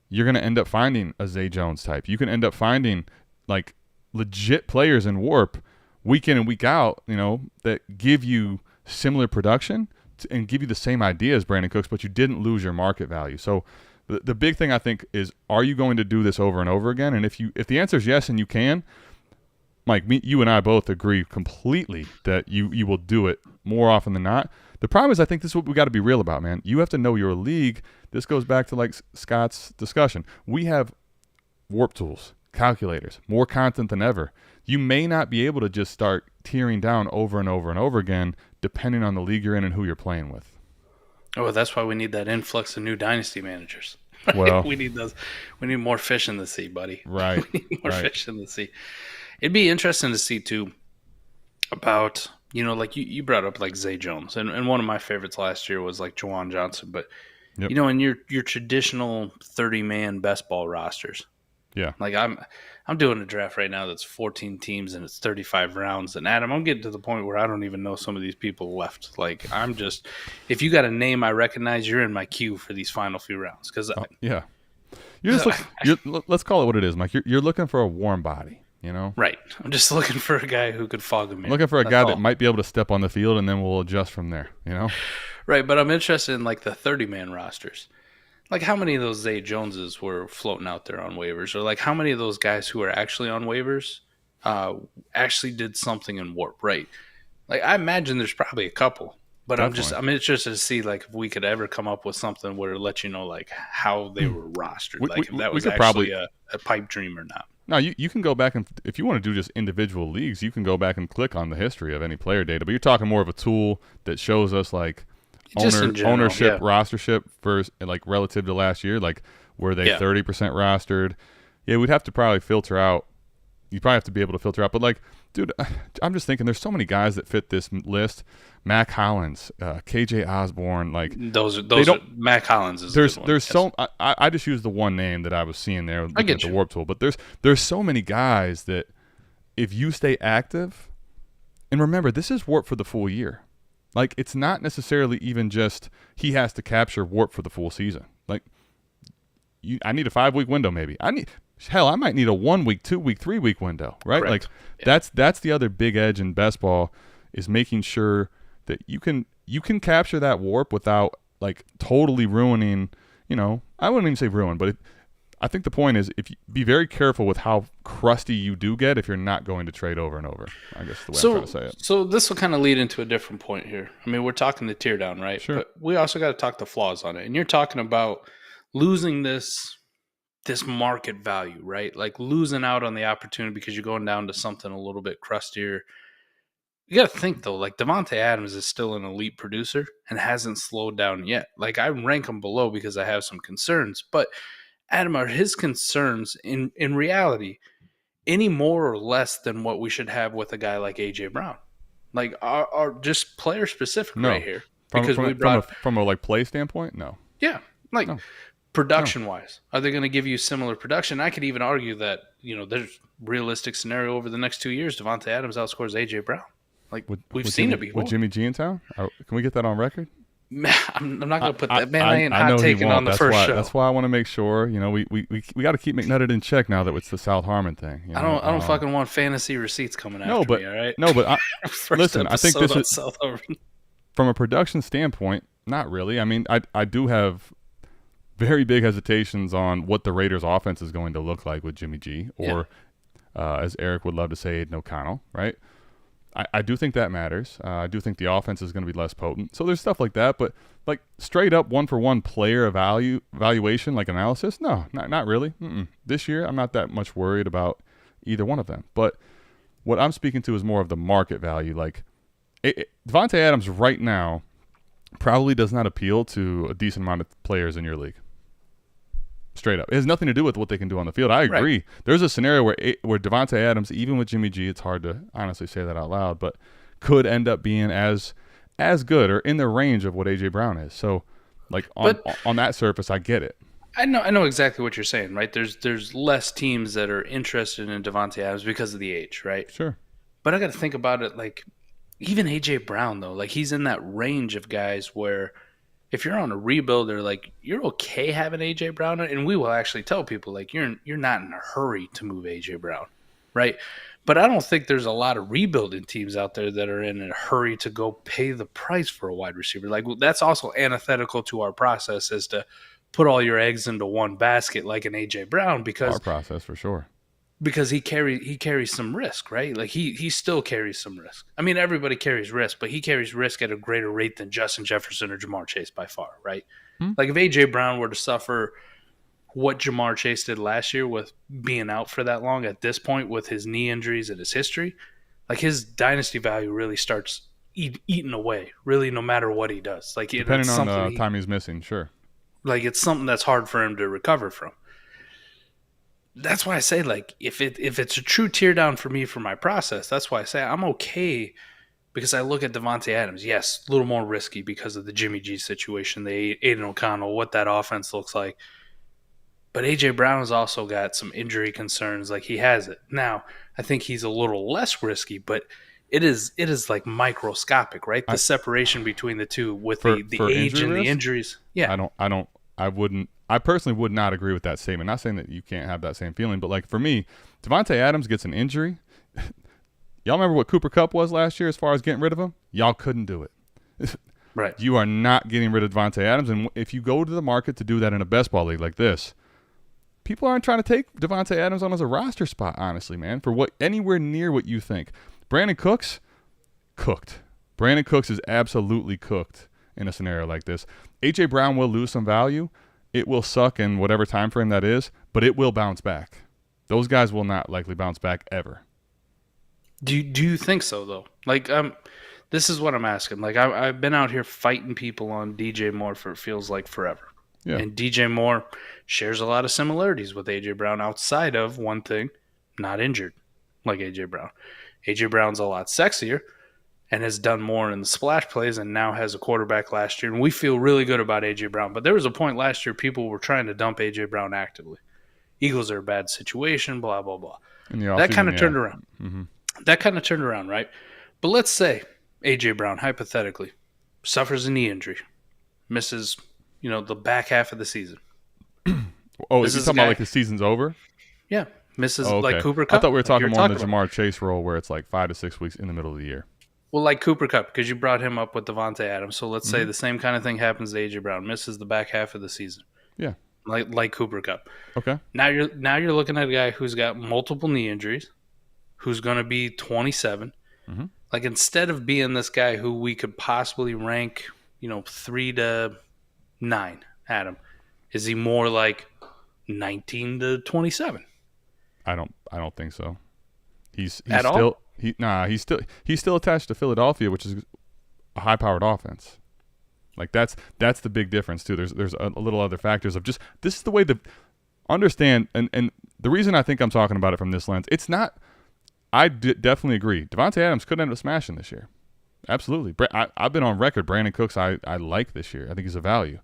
you're going to end up finding a Zay Jones type. You can end up finding like legit players in Warp week in and week out, that give you similar production and give you the same idea as Brandon Cooks, but you didn't lose your market value. So the big thing I think is, are you going to do this over and over again? And if the answer is yes and you can, Mike, you and I both agree completely that you will do it more often than not. The problem is I think this is what we got to be real about, man. You have to know your league. This goes back to like Scott's discussion. We have Warp tools, calculators, more content than ever. You may not be able to just start tearing down over and over and over again, depending on the league you're in and who you're playing with. Oh, that's why we need that influx of new dynasty managers. Well, we need those. We need more fish in the sea, buddy. Right. We need more fish in the sea. It'd be interesting to see too about, like you brought up like Zay Jones, and one of my favorites last year was like Juwan Johnson, but in your traditional 30-man best ball rosters. Yeah. Like I'm doing a draft right now that's 14 teams and it's 35 rounds. And Adam, I'm getting to the point where I don't even know some of these people left. Like if you got a name I recognize, you're in my queue for these final few rounds. Cause yeah, you're just let's call it what it is, Mike. You're looking for a warm body. you know? Right. I'm just looking for a guy who could fog him in. I'm looking for a That's guy all. that might be able to step on the field, and then we'll adjust from there, you know? Right, but I'm interested in like the 30-man rosters. Like how many of those Zay Joneses were floating out there on waivers, or like how many of those guys who are actually on waivers actually did something in warp, right? Like I imagine there's probably a couple, but Definitely. I'm interested to see like if we could ever come up with something where it let you know like how they were rostered, like if that We was could actually probably a pipe dream or not. No, you can go back and if you want to do just individual leagues, you can go back and click on the history of any player data. But you're talking more of a tool that shows us like Just in general, ownership, yeah. rostership versus like relative to last year. Like were they Yeah. 30% rostered? Yeah, we'd have to probably filter out. You probably have to be able to filter out. But like, dude, I'm just thinking there's so many guys that fit this list. Mac Hollins, KJ Osborne, like Those are don't- Mac Hollins is a there's good one, there's yes. so I just used the one name that I was seeing there looking get at the you. warp tool, but there's so many guys that if you stay active, and remember this is warp for the full year, like it's not necessarily even just he has to capture warp for the full season. Like I need a 5-week window maybe. I might need a 1 week, 2 week, 3 week window, right? Correct. Like Yeah. that's the other big edge in best ball is making sure that you can capture that warp without like totally ruining, you know, I wouldn't even say ruin, but I think the point is if you be very careful with how crusty you do get if you're not going to trade over and over. I guess the way I'm trying to say it. So this will kind of lead into a different point here. I mean, we're talking the tear down, right? Sure. But we also got to talk the flaws on it. And you're talking about losing this market value, right? Like losing out on the opportunity because you're going down to something a little bit crustier. You got to think though, like Devontae Adams is still an elite producer and hasn't slowed down yet. Like I rank him below because I have some concerns, but Adam, are his concerns in reality any more or less than what we should have with a guy like AJ Brown? Like are just player specific No. right here? From, Because from, we from, brought from a like play standpoint, no. yeah, like No. production wise, are they going to give you similar production? I could even argue that there's realistic scenario over the next 2 years. Devontae Adams outscores AJ Brown. Like we've seen Jimmy, it before. with Jimmy G in town. Can we get that on record? Man, I'm not going to put that. Man, I ain't I know hot he taking won't. on the That's first why, show. That's why I want to make sure. You know, we got to keep McNutted in check now that it's the South Harmon thing. You know? I don't fucking want fantasy receipts coming after No, but me. All right. no, but First listen, I think episode this on is South Harmon. from a production standpoint. Not really. I mean, I do have very big hesitations on what the Raiders' offense is going to look like with Jimmy G, or as Eric would love to say, Aiden O'Connell. Right. I do think that matters. I do think the offense is going to be less potent. So there's stuff like that, but like straight up 1-for-1 player valuation, like analysis, no, not really. This year, I'm not that much worried about either one of them. But what I'm speaking to is more of the market value. Like Devontae Adams right now probably does not appeal to a decent amount of players in your league. Straight up. It has nothing to do with what they can do on the field. I agree. Right. There's a scenario where Devontae Adams, even with Jimmy G, it's hard to honestly say that out loud, but could end up being as good or in the range of what AJ Brown is. So, like on that surface, I get it. I know exactly what you're saying, right? There's less teams that are interested in Devontae Adams because of the age, right? Sure. But I got to think about it like even AJ Brown though, like he's in that range of guys where if you're on a rebuilder, like you're okay having AJ Brown, and we will actually tell people like you're not in a hurry to move AJ Brown, right? But I don't think there's a lot of rebuilding teams out there that are in a hurry to go pay the price for a wide receiver. Like that's also antithetical to our process, is to put all your eggs into one basket like an AJ Brown, because our process for sure. Because he carries some risk, right? Like he still carries some risk. I mean, everybody carries risk, but he carries risk at a greater rate than Justin Jefferson or Jamar Chase by far, right? Like if AJ Brown were to suffer what Jamar Chase did last year with being out for that long at this point with his knee injuries and his history, like his dynasty value really starts eating away, really, no matter what he does. Like depending on the time he's missing, sure. Like it's something that's hard for him to recover from. That's why I say, like, if it's a true tear down for me for my process, that's why I say I'm okay, because I look at Devontae Adams. Yes, a little more risky because of the Jimmy G situation, the Aiden O'Connell, what that offense looks like. But A.J. Brown has also got some injury concerns. Like, he has it. Now, I think he's a little less risky, but it is like microscopic, right? The separation between the two with the age and the injuries. Yeah. I I personally would not agree with that statement. Not saying that you can't have that same feeling, but like for me, Devontae Adams gets an injury. Y'all remember what Cooper Kupp was last year as far as getting rid of him? Y'all couldn't do it. Right. You are not getting rid of Devontae Adams. And if you go to the market to do that in a best ball league like this, people aren't trying to take Devontae Adams on as a roster spot, honestly, man, for what anywhere near what you think. Brandon Cooks, cooked. Brandon Cooks is absolutely cooked in a scenario like this. A.J. Brown will lose some value. It will suck in whatever time frame that is, but it will bounce back. Those guys will not likely bounce back ever. Do you think so though? Like, this is what I'm asking. Like, I've been out here fighting people on DJ Moore for it feels like forever. Yeah. And DJ Moore shares a lot of similarities with AJ Brown outside of one thing, not injured like AJ Brown. AJ Brown's a lot sexier and has done more in the splash plays and now has a quarterback last year. And we feel really good about AJ Brown. But there was a point last year people were trying to dump AJ Brown actively. Eagles are a bad situation, blah, blah, blah. That kind of turned around. Mm-hmm. That kind of turned around, right? But let's say A.J. Brown, hypothetically, suffers a knee injury, misses, the back half of the season. Oh, is he talking about like the season's over? Yeah, misses like Cooper Kupp. I thought we were talking more on the Jamar Chase role where it's like 5 to 6 weeks in the middle of the year. Well, like Cooper Kupp, because you brought him up with Devontae Adams. So let's say the same kind of thing happens to A.J. Brown, misses the back half of the season. Yeah. Like Cooper Kupp. Okay. Now you're looking at a guy who's got multiple knee injuries, who's going to be 27. Mm-hmm. Like, instead of being this guy who we could possibly rank, 3 to 9, Adam, is he more like 19 to 27? I don't think so. He's At still all? He's still attached to Philadelphia, which is a high-powered offense. Like that's the big difference too. There's a little other factors of just this is the way understand and the reason I think I'm talking about it from this lens. It's not. I definitely agree. Devontae Adams could end up smashing this year. Absolutely. I've been on record. Brandon Cooks I like this year. I think he's a value.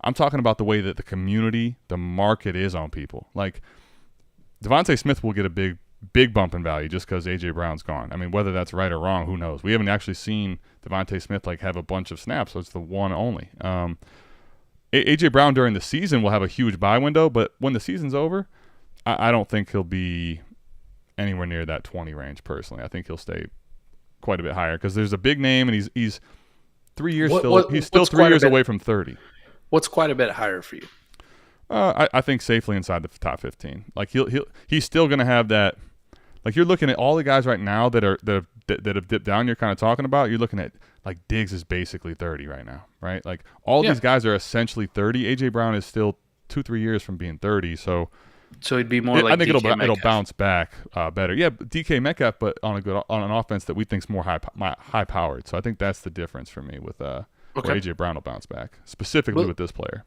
I'm talking about the way that the community, the market is on people. Like Devontae Smith will get a big bump in value just because A.J. Brown's gone. I mean, whether that's right or wrong, who knows? We haven't actually seen Devontae Smith like have a bunch of snaps, so it's the one only. A.J. Brown during the season will have a huge buy window, but when the season's over, I don't think he'll be anywhere near that 20 range personally. I think he'll stay quite a bit higher because there's a big name and he's 3 years he's still 3 years away from 30. What's quite a bit higher for you? I think safely inside the top 15. Like he's still going to have that. Like you're looking at all the guys right now that have dipped down. You're kind of talking about. You're looking at like Diggs is basically 30 right now, right? Like all these guys are essentially 30. AJ Brown is still 2-3 years from being 30. So he'd be more like I think DK it'll bounce back better. Yeah, DK Metcalf, but on an offense that we think's more high powered. So I think that's the difference for me with where AJ Brown will bounce back specifically with this player.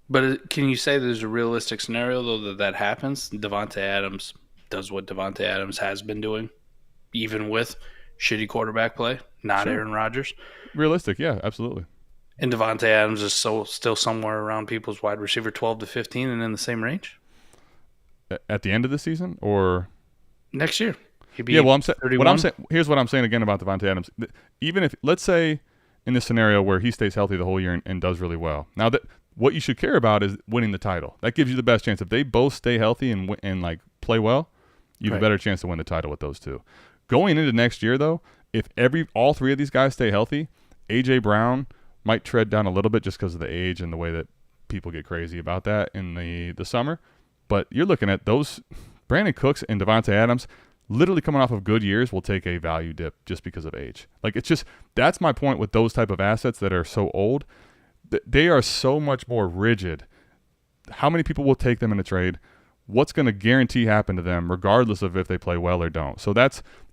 But can you say there's a realistic scenario though that happens? Devontae Adams does what Devontae Adams has been doing, even with shitty quarterback play, not Sure. Aaron Rodgers. Realistic, yeah, absolutely. And Devontae Adams is still somewhere around people's wide receiver 12 to 15 and in the same range? At the end of the season or next year. He'd be here's what I'm saying again about Devontae Adams. Even if, let's say, in this scenario where he stays healthy the whole year and does really well. Now, what you should care about is winning the title. That gives you the best chance. If they both stay healthy and like play well, you have a better chance to win the title with those two. Going into next year, though, if all three of these guys stay healthy, A.J. Brown might tread down a little bit just because of the age and the way that people get crazy about that in the summer. But you're looking at those Brandon Cooks and Devontae Adams literally coming off of good years will take a value dip just because of age. Like it's just that's my point with those type of assets that are so old. They are so much more rigid. How many people will take them in a trade? What's going to guarantee happen to them regardless of if they play well or don't? So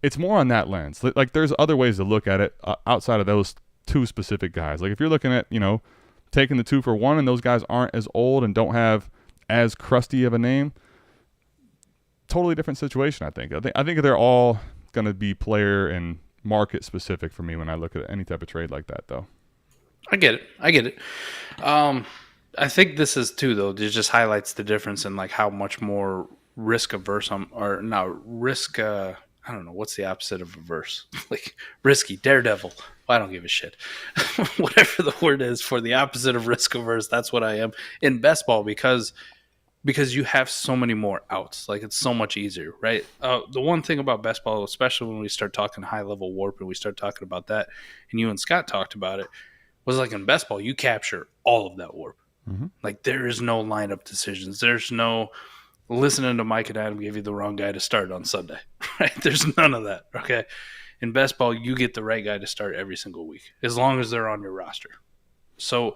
it's more on that lens. Like there's other ways to look at it outside of those two specific guys. Like if you're looking at, taking the 2 for 1 and those guys aren't as old and don't have as crusty of a name, totally different situation, I think. I think they're all going to be player and market specific for me when I look at any type of trade like that, though. I get it. I think this is too, though. It just highlights the difference in like how much more risk averse I I don't know, what's the opposite of reverse? Like risky, daredevil. Well, I don't give a shit. Whatever the word is for the opposite of risk averse, that's what I am in best ball because you have so many more outs. Like it's so much easier, right? The one thing about best ball, especially when we start talking high level warp and we start talking about that, and you and Scott talked about it, was like in best ball, you capture all of that warp. Mm-hmm. Like there is no lineup decisions. There's no listening to Mike and Adam gave you the wrong guy to start on Sunday, right? There's none of that, okay? In best ball, you get the right guy to start every single week, as long as they're on your roster. So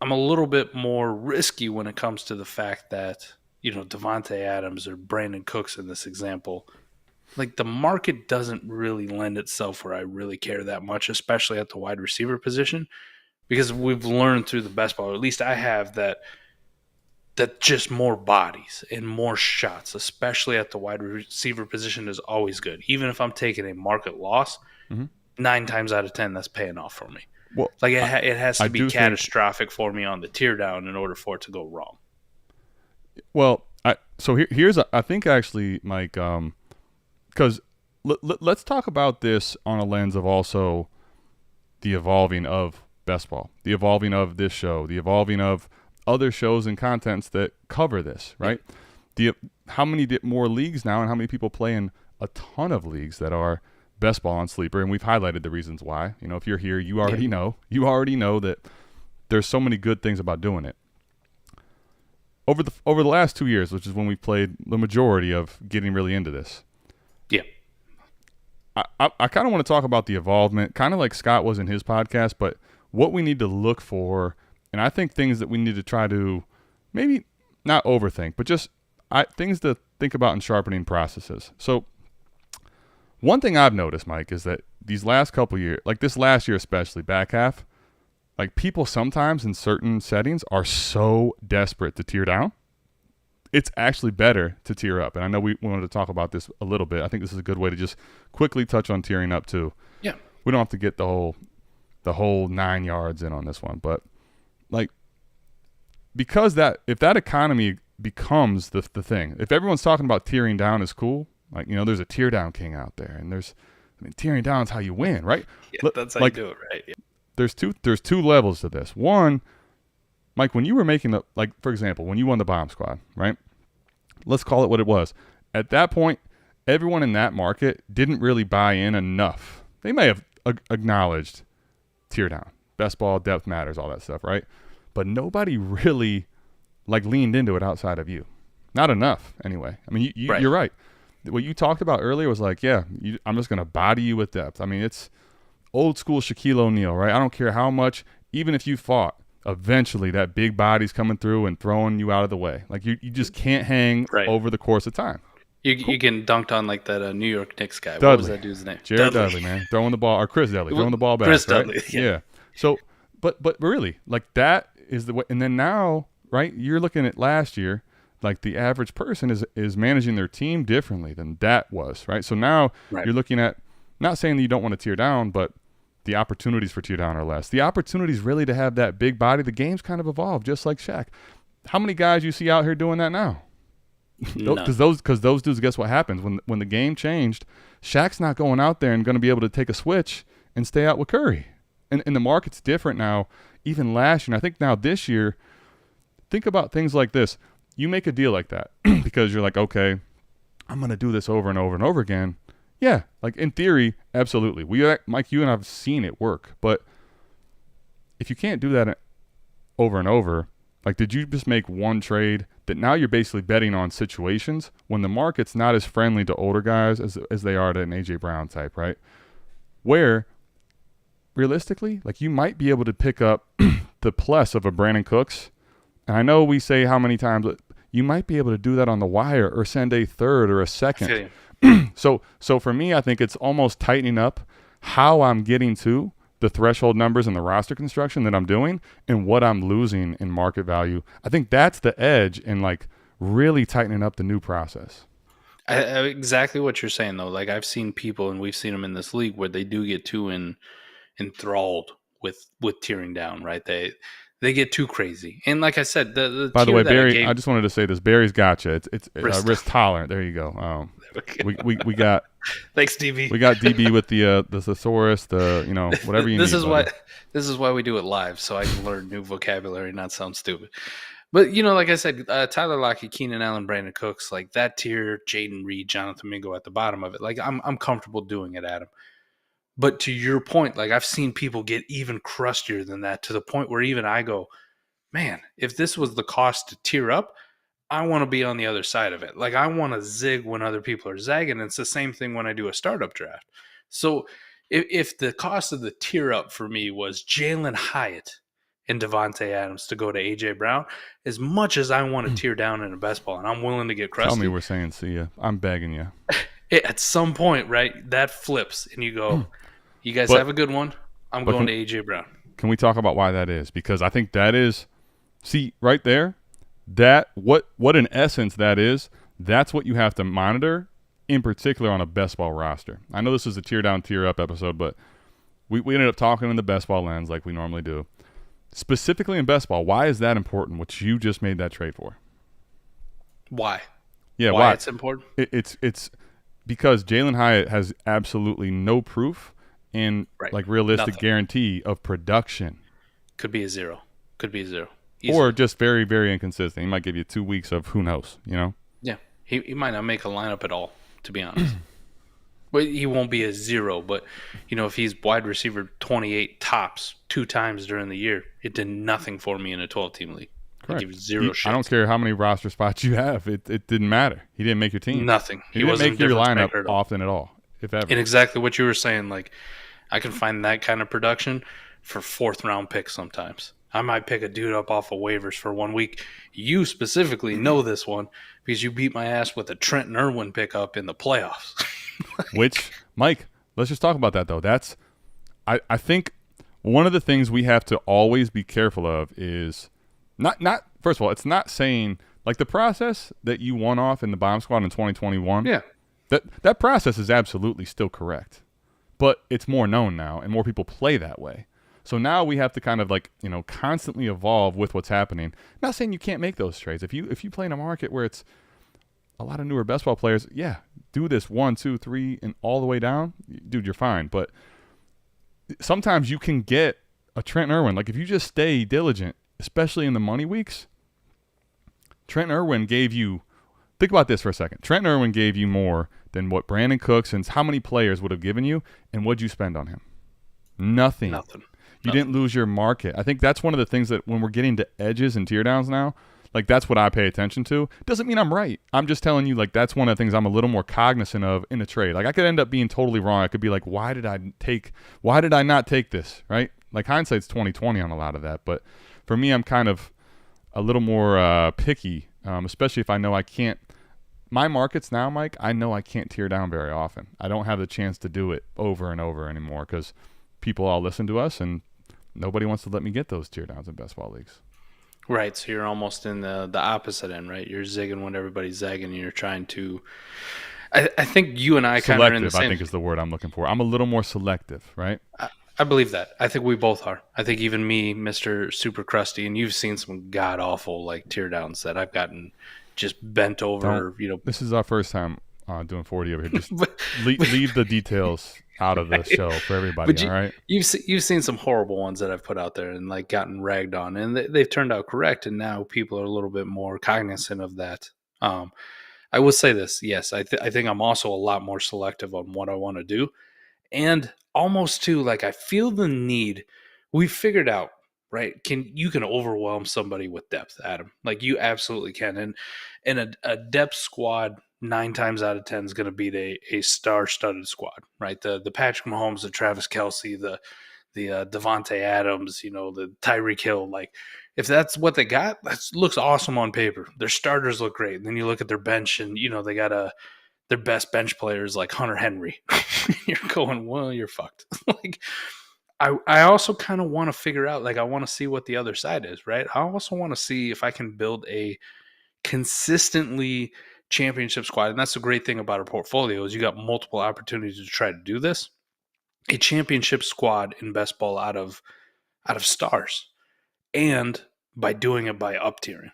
I'm a little bit more risky when it comes to the fact that, Devontae Adams or Brandon Cooks in this example, like the market doesn't really lend itself where I really care that much, especially at the wide receiver position, because we've learned through the best ball, or at least I have, that just more bodies and more shots, especially at the wide receiver position, is always good. Even if I'm taking a market loss, 9 times out of 10, that's paying off for me. Well, like it has to be catastrophic for me on the tear down in order for it to go wrong. Well, here's I think actually, Mike, because let's talk about this on a lens of also the evolving of best ball, the evolving of this show, the evolving of other shows and contents that cover this, right? How many more leagues now, and how many people play in a ton of leagues that are best ball on Sleeper, and we've highlighted the reasons why. If you're here, you already know that there's so many good things about doing it. Over the last 2 years, which is when we've played the majority of getting really into this. Yeah. I kind of want to talk about the evolvement, kind of like Scott was in his podcast, but what we need to look for. And I think things that we need to try to maybe not overthink, but just things to think about in sharpening processes. So one thing I've noticed, Mike, is that these last couple years, like this last year especially, back half, like people sometimes in certain settings are so desperate to tear down. It's actually better to tear up. And I know we wanted to talk about this a little bit. I think this is a good way to just quickly touch on tearing up too. Yeah. We don't have to get the whole 9 yards in on this one, but like, because if that economy becomes the thing, if everyone's talking about tearing down is cool, like, there's a tear down king out there, and tearing down is how you win, right? Yeah, that's how you do it, right? Yeah. There's two levels to this. One, Mike, when you were making for example, when you won the bomb squad, right? Let's call it what it was. At that point, everyone in that market didn't really buy in enough. They may have acknowledged tear down. Best ball, depth matters, all that stuff, right? But nobody really leaned into it outside of you. Not enough, anyway. I mean, you're right. What you talked about earlier was I'm just going to body you with depth. I mean, it's old school Shaquille O'Neal, right? I don't care how much, even if you fought, eventually that big body's coming through and throwing you out of the way. Like you just can't hang over the course of time. You can dunked on like that New York Knicks guy. Dudley. What was that dude's name? Jared Dudley, man. Throwing the ball, or Chris Dudley, throwing the ball back. Chris right? Dudley, yeah. So, but really, like that is the way. And then now, right, you're looking at last year, like the average person is managing their team differently than that was, right? So now you're looking at, not saying that you don't want to tear down, but the opportunities for tear down are less. The opportunities really to have that big body, the game's kind of evolved, just like Shaq. How many guys you see out here doing that now? Because those dudes, guess what happens when the game changed? Shaq's not going out there and going to be able to take a switch and stay out with Curry. And the market's different now. Even last year, and I think now this year, think about things like this. You make a deal like that because you're like, okay, I'm going to do this over and over and over again. Yeah, like in theory, absolutely. Mike, you and I've seen it work. But if you can't do that over and over, like, did you just make one trade that now you're basically betting on situations when the market's not as friendly to older guys as they are to an A.J. Brown type, right? Where, realistically, like, you might be able to pick up the plus of a Brandon Cooks. And I know we say how many times, but you might be able to do that on the wire or send a third or a second. So for me, I think it's almost tightening up how I'm getting to the threshold numbers and the roster construction that I'm doing and what I'm losing in market value. I think that's the edge in like really tightening up the new process. Exactly what you're saying though. Like I've seen people, and we've seen them in this league, where they do get too enthralled with tearing down, right? They get too crazy. And like I said, the By the tier way, that I Barry, gave I just wanted to say this. Barry's gotcha. It's Wrist. risk tolerant. There you go. We got Thanks, DB. we got DB with the thesaurus, whatever you this need. is buddy. this is why we do it live, so I can learn new vocabulary and not sound stupid. But like I said, Tyler Lockett, Keenan Allen, Brandon Cooks, like that tier, Jaden Reed, Jonathan Mingo at the bottom of it. Like I'm comfortable doing it, Adam. But to your point, like I've seen people get even crustier than that, to the point where even I go, man, if this was the cost to tier up, I want to be on the other side of it. Like I want to zig when other people are zagging. It's the same thing when I do a startup draft. So if the cost of the tier up for me was Jalen Hyatt and Devontae Adams to go to AJ Brown, as much as I want to tear down in a best ball and I'm willing to get crusty. Tell me we're saying see ya. I'm begging you. At some point, right, that flips and you go, you guys have a good one. I'm going to AJ Brown. Can we talk about why that is? Because I think that is, see, right there, that what in essence that is, that's what you have to monitor, in particular on a best ball roster. I know this is a tier down, tier up episode, but we ended up talking in the best ball lens like we normally do. Specifically in best ball, why is that important, what you just made that trade for? Why? Yeah, why? It's important? It's because Jalen Hyatt has absolutely no proof and like realistic guarantee of production. Could be a zero. Easily. Or just very, very inconsistent. He might give you 2 weeks of who knows, Yeah. He might not make a lineup at all, to be honest. But he won't be a zero. But, if he's wide receiver 28 tops 2 times during the year, it did nothing for me in a 12-team league. Correct. It gave zero shit. I don't care how many roster spots you have. It didn't matter. He didn't make your team. Nothing. He didn't make your lineup often at all, if ever. And exactly what you were saying, like, I can find that kind of production for 4th-round picks sometimes. I might pick a dude up off of waivers for 1 week. You specifically know this one because you beat my ass with a Trenton Irwin pickup in the playoffs. Which, Mike, let's just talk about that, though. I think one of the things we have to always be careful of is not first of all, it's not saying, like, the process that you won off in the bomb squad in 2021. Yeah. That process is absolutely still correct. But it's more known now, and more people play that way. So now we have to kind of constantly evolve with what's happening. Not saying you can't make those trades. If you play in a market where it's a lot of newer best ball players, yeah, do this 1, 2, 3, and all the way down, dude, you're fine. But sometimes you can get a Trent Irwin. Like if you just stay diligent, especially in the money weeks, Trent Irwin gave you. Think about this for a second. Trent Irwin gave you more than what Brandon Cooks and how many players would have given you, and what'd you spend on him? Nothing. You didn't lose your market. I think that's one of the things that when we're getting to edges and tear downs now, like that's what I pay attention to. Doesn't mean I'm right. I'm just telling you, like, that's one of the things I'm a little more cognizant of in a trade. Like I could end up being totally wrong. I could be like, why did I not take this? Right? Like hindsight's 20/20 on a lot of that. But for me, I'm kind of a little more picky, especially if I know I can't. My markets now, Mike, I know I can't tear down very often. I don't have the chance to do it over and over anymore because people all listen to us and nobody wants to let me get those tear downs in best ball leagues. Right, so you're almost in the opposite end, right? You're zigging when everybody's zagging, and you're trying to. I think you and I kind of are in the same. I think is the word I'm looking for. I'm a little more selective, right? I believe that. I think we both are. I think even me, Mr. Super Crusty, and you've seen some god awful like tear downs that I've gotten just bent over. This is our first time doing 40 over here. Just leave the details out of the show for everybody. All right. You've seen some horrible ones that I've put out there and like gotten ragged on, and they've turned out correct. And now people are a little bit more cognizant of that. I will say this. Yes, I think I'm also a lot more selective on what I want to do, and almost too like I feel the need. We figured out. Right? You can overwhelm somebody with depth, Adam. Like you absolutely can. And a depth squad 9 times out of 10 is going to beat a star-studded squad, right? The Patrick Mahomes, the Travis Kelce, the Devontae Adams, the Tyreek Hill. Like if that's what they got, that looks awesome on paper. Their starters look great. And then you look at their bench and they got their best bench players like Hunter Henry. You're going, well, you're fucked. Like I also kind of want to figure out, like, I want to see what the other side is, right? I also want to see if I can build a consistently championship squad. And that's the great thing about our portfolio is you got multiple opportunities to try to do this. A championship squad in best ball out of stars. and by doing it by up tiering.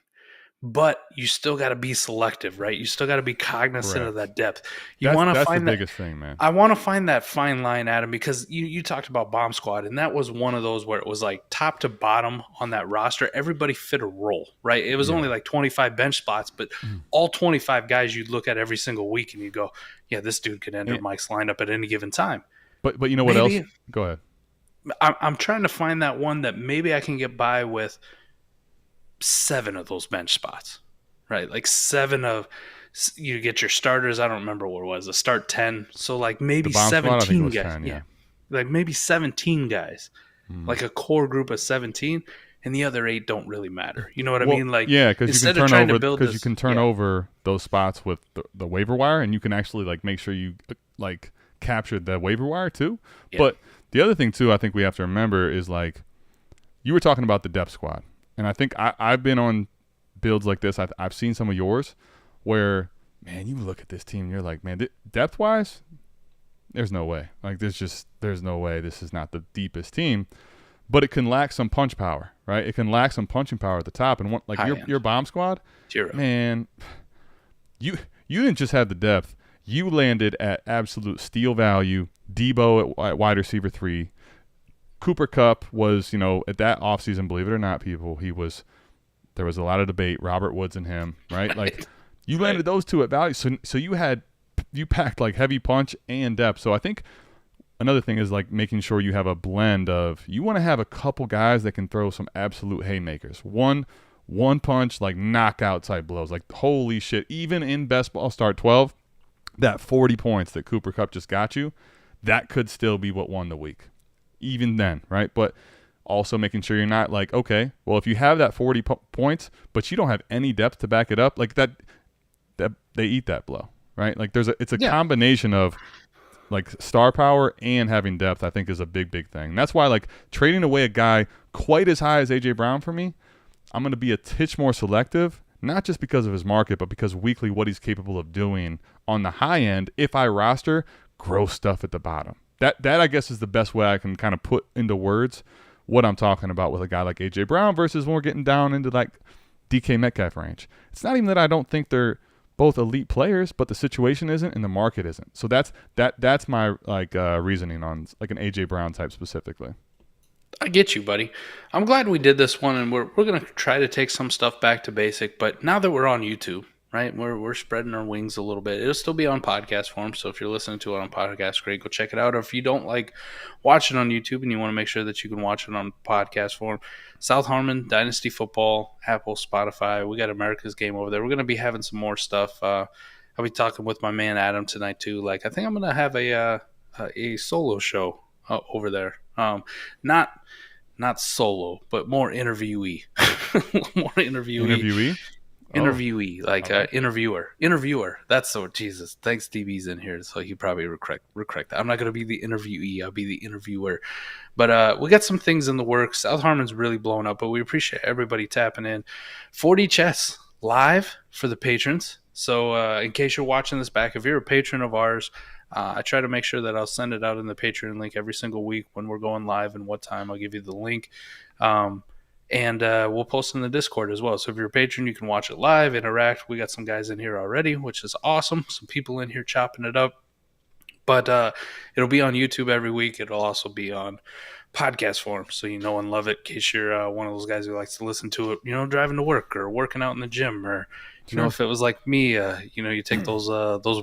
But you still got to be selective, right? You still got to be cognizant of that depth. You want to find the biggest thing, man. I want to find that fine line, Adam, because you talked about Bomb Squad, and that was one of those where it was like top to bottom on that roster. Everybody fit a role, right? It was only like 25 bench spots, but all 25 guys you'd look at every single week, and you go, yeah, this dude could enter Mike's lineup at any given time. But you know what else? Go ahead. I'm trying to find that one that maybe I can get by with 7 of those bench spots, right? Like 7 of you get your starters. I don't remember what it was. A start 10, so like maybe 17 guys. 10, yeah, like maybe 17 guys, like a core group of 17, and the other 8 don't really matter. You know what I mean? Like because you can turn over those spots with the waiver wire, and you can actually like make sure you like capture the waiver wire too. Yeah. But the other thing too, I think we have to remember is like you were talking about the depth squad. And I think I've been on builds like this. I've seen some of yours where, man, you look at this team and you're like, man, depth-wise, there's no way. Like, there's no way this is not the deepest team. But it can lack some punch power, right? It can lack some punching power at the top. And your bomb squad, man, you didn't just have the depth. You landed at absolute steal value. Debo at wide receiver 3. Cooper Kupp was, at that offseason, believe it or not, people, there was a lot of debate, Robert Woods and him, right? Like, you landed those 2 at value. So you packed like heavy punch and depth. So I think another thing is like making sure you have a blend of, you want to have a couple guys that can throw some absolute haymakers. One punch, like knockout type blows. Like, holy shit, even in best ball start 12, that 40 points that Cooper Kupp just got you, that could still be what won the week. Even then, right? But also making sure you're not like, okay, well, if you have that 40 points, but you don't have any depth to back it up, like that they eat that blow, right? Like it's a combination of like star power and having depth, I think is a big thing. And that's why like trading away a guy quite as high as AJ Brown for me, I'm going to be a titch more selective, not just because of his market, but because weekly what he's capable of doing on the high end if I roster gross stuff at the bottom. That I guess is the best way I can kind of put into words what I'm talking about with a guy like A.J. Brown versus when we're getting down into like DK Metcalf range. It's not even that I don't think they're both elite players, but the situation isn't and the market isn't. So that's my like reasoning on like an A.J. Brown type specifically. I get you, buddy. I'm glad we did this one, and we're going to try to take some stuff back to basic. But now that we're on YouTube, right, we're spreading our wings a little bit. It'll still be on podcast form, so if you're listening to it on podcast, great, go check it out. Or if you don't like watching on YouTube and you want to make sure that you can watch it on podcast form, South Harmon, Dynasty Football, Apple, Spotify. We got America's Game over there. We're going to be having some more stuff. I'll be talking with my man Adam tonight too. Like, I think I'm going to have a solo show over there. Not solo, but more interviewee. More interviewee. Interviewee, like interviewer. That's so Jesus. Thanks, DB's in here, so he probably correct that. I'm not going to be the interviewee. I'll be the interviewer. But we got some things in the works. South Harmon's really blown up, but we appreciate everybody tapping in. 4D Chess live for the patrons. So in case you're watching this back, if you're a patron of ours, I try to make sure that I'll send it out in the Patreon link every single week when we're going live and what time. I'll give you the link. And we'll post in the Discord as well. So if you're a patron, you can watch it live, interact. We got some guys in here already, which is awesome. Some people in here chopping it up. But it'll be on YouTube every week. It'll also be on podcast form, so you know and love it in case you're one of those guys who likes to listen to it, driving to work or working out in the gym, or if it was like me, you take those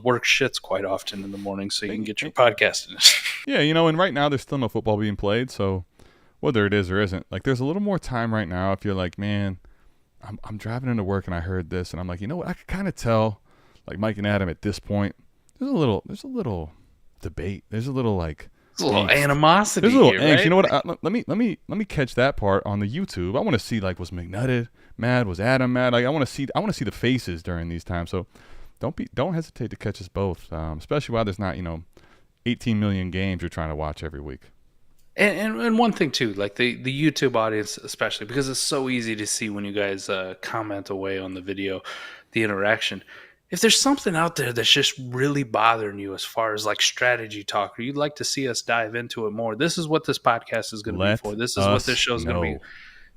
work shits quite often in the morning so you can get your podcast in. Yeah, and right now there's still no football being played, so whether it is or isn't, like there's a little more time right now if you're like, man, I'm driving into work and I heard this and I'm like, you know what, I could kind of tell, like Mike and Adam at this point, there's a little debate, there's a little like a little animosity. There's a little here, angst. Right? You know what? Let me catch that part on the YouTube. I want to see like was McNutt mad, was Adam mad? Like I want to see the faces during these times. So don't hesitate to catch us both, especially while there's not 18 million games you're trying to watch every week. And one thing too, like the YouTube audience especially, because it's so easy to see when you guys comment away on the video, the interaction. If there's something out there that's just really bothering you as far as like strategy talk, or you'd like to see us dive into it more, this is what this podcast is going to be for. This is what this show is going to be.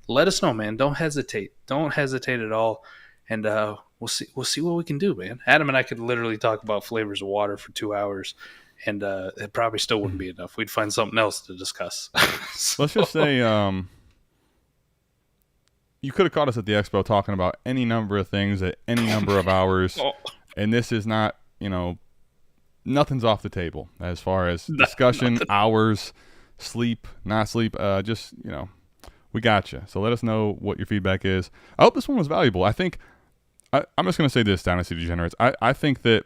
let us know, man. Don't hesitate. Don't hesitate at all. And we'll see what we can do, man. Adam and I could literally talk about flavors of water for 2 hours, and it probably still wouldn't be enough. We'd find something else to discuss. Let's just say you could have caught us at the expo talking about any number of things at any number of hours, and this is not, nothing's off the table as far as discussion, hours, sleep, not sleep. Just, we got you. So let us know what your feedback is. I hope this one was valuable. I think I'm just going to say this, Dynasty Degenerates. I think that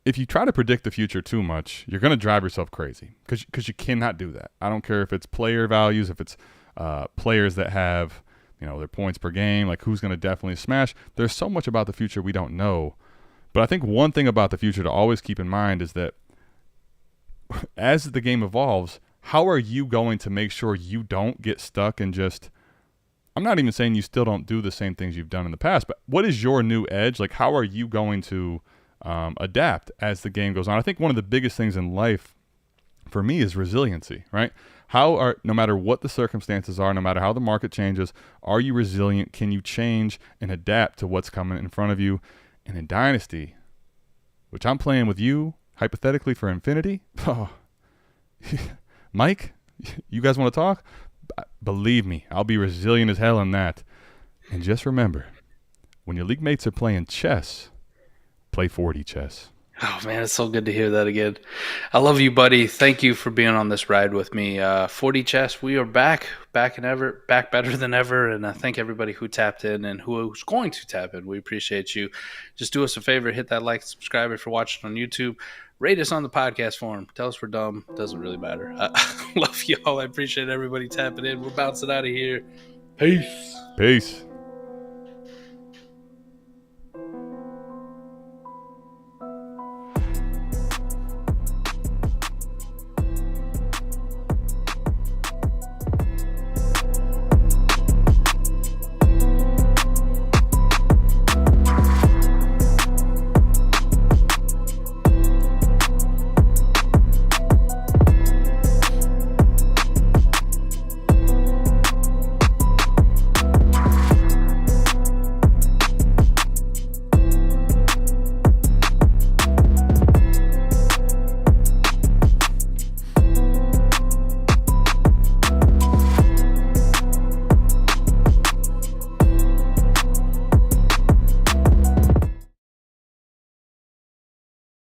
if you try to predict the future too much, you're going to drive yourself crazy because you cannot do that. I don't care if it's player values, if it's players that have, their points per game, like who's going to definitely smash. There's so much about the future we don't know. But I think one thing about the future to always keep in mind is that as the game evolves, how are you going to make sure you don't get stuck in just, I'm not even saying you still don't do the same things you've done in the past, but what is your new edge? Like, how are you going to adapt as the game goes on? I think one of the biggest things in life for me is resiliency, right? No matter what the circumstances are, no matter how the market changes, are you resilient? Can you change and adapt to what's coming in front of you? And in Dynasty, which I'm playing with you, hypothetically for infinity, Mike, you guys want to talk? Believe me, I'll be resilient as hell in that. And just remember, when your league mates are playing chess, play 4D chess. Oh, man, it's so good to hear that again. I love you, buddy. Thank you for being on this ride with me. 4D Chess, we are back better than ever, and I thank everybody who tapped in and who's going to tap in. We appreciate you. Just do us a favor, hit that like, subscribe if you're watching on YouTube. Rate us on the podcast forum. Tell us we're dumb. Doesn't really matter. Love y'all. I appreciate everybody tapping in. We're bouncing out of here. Peace. Peace.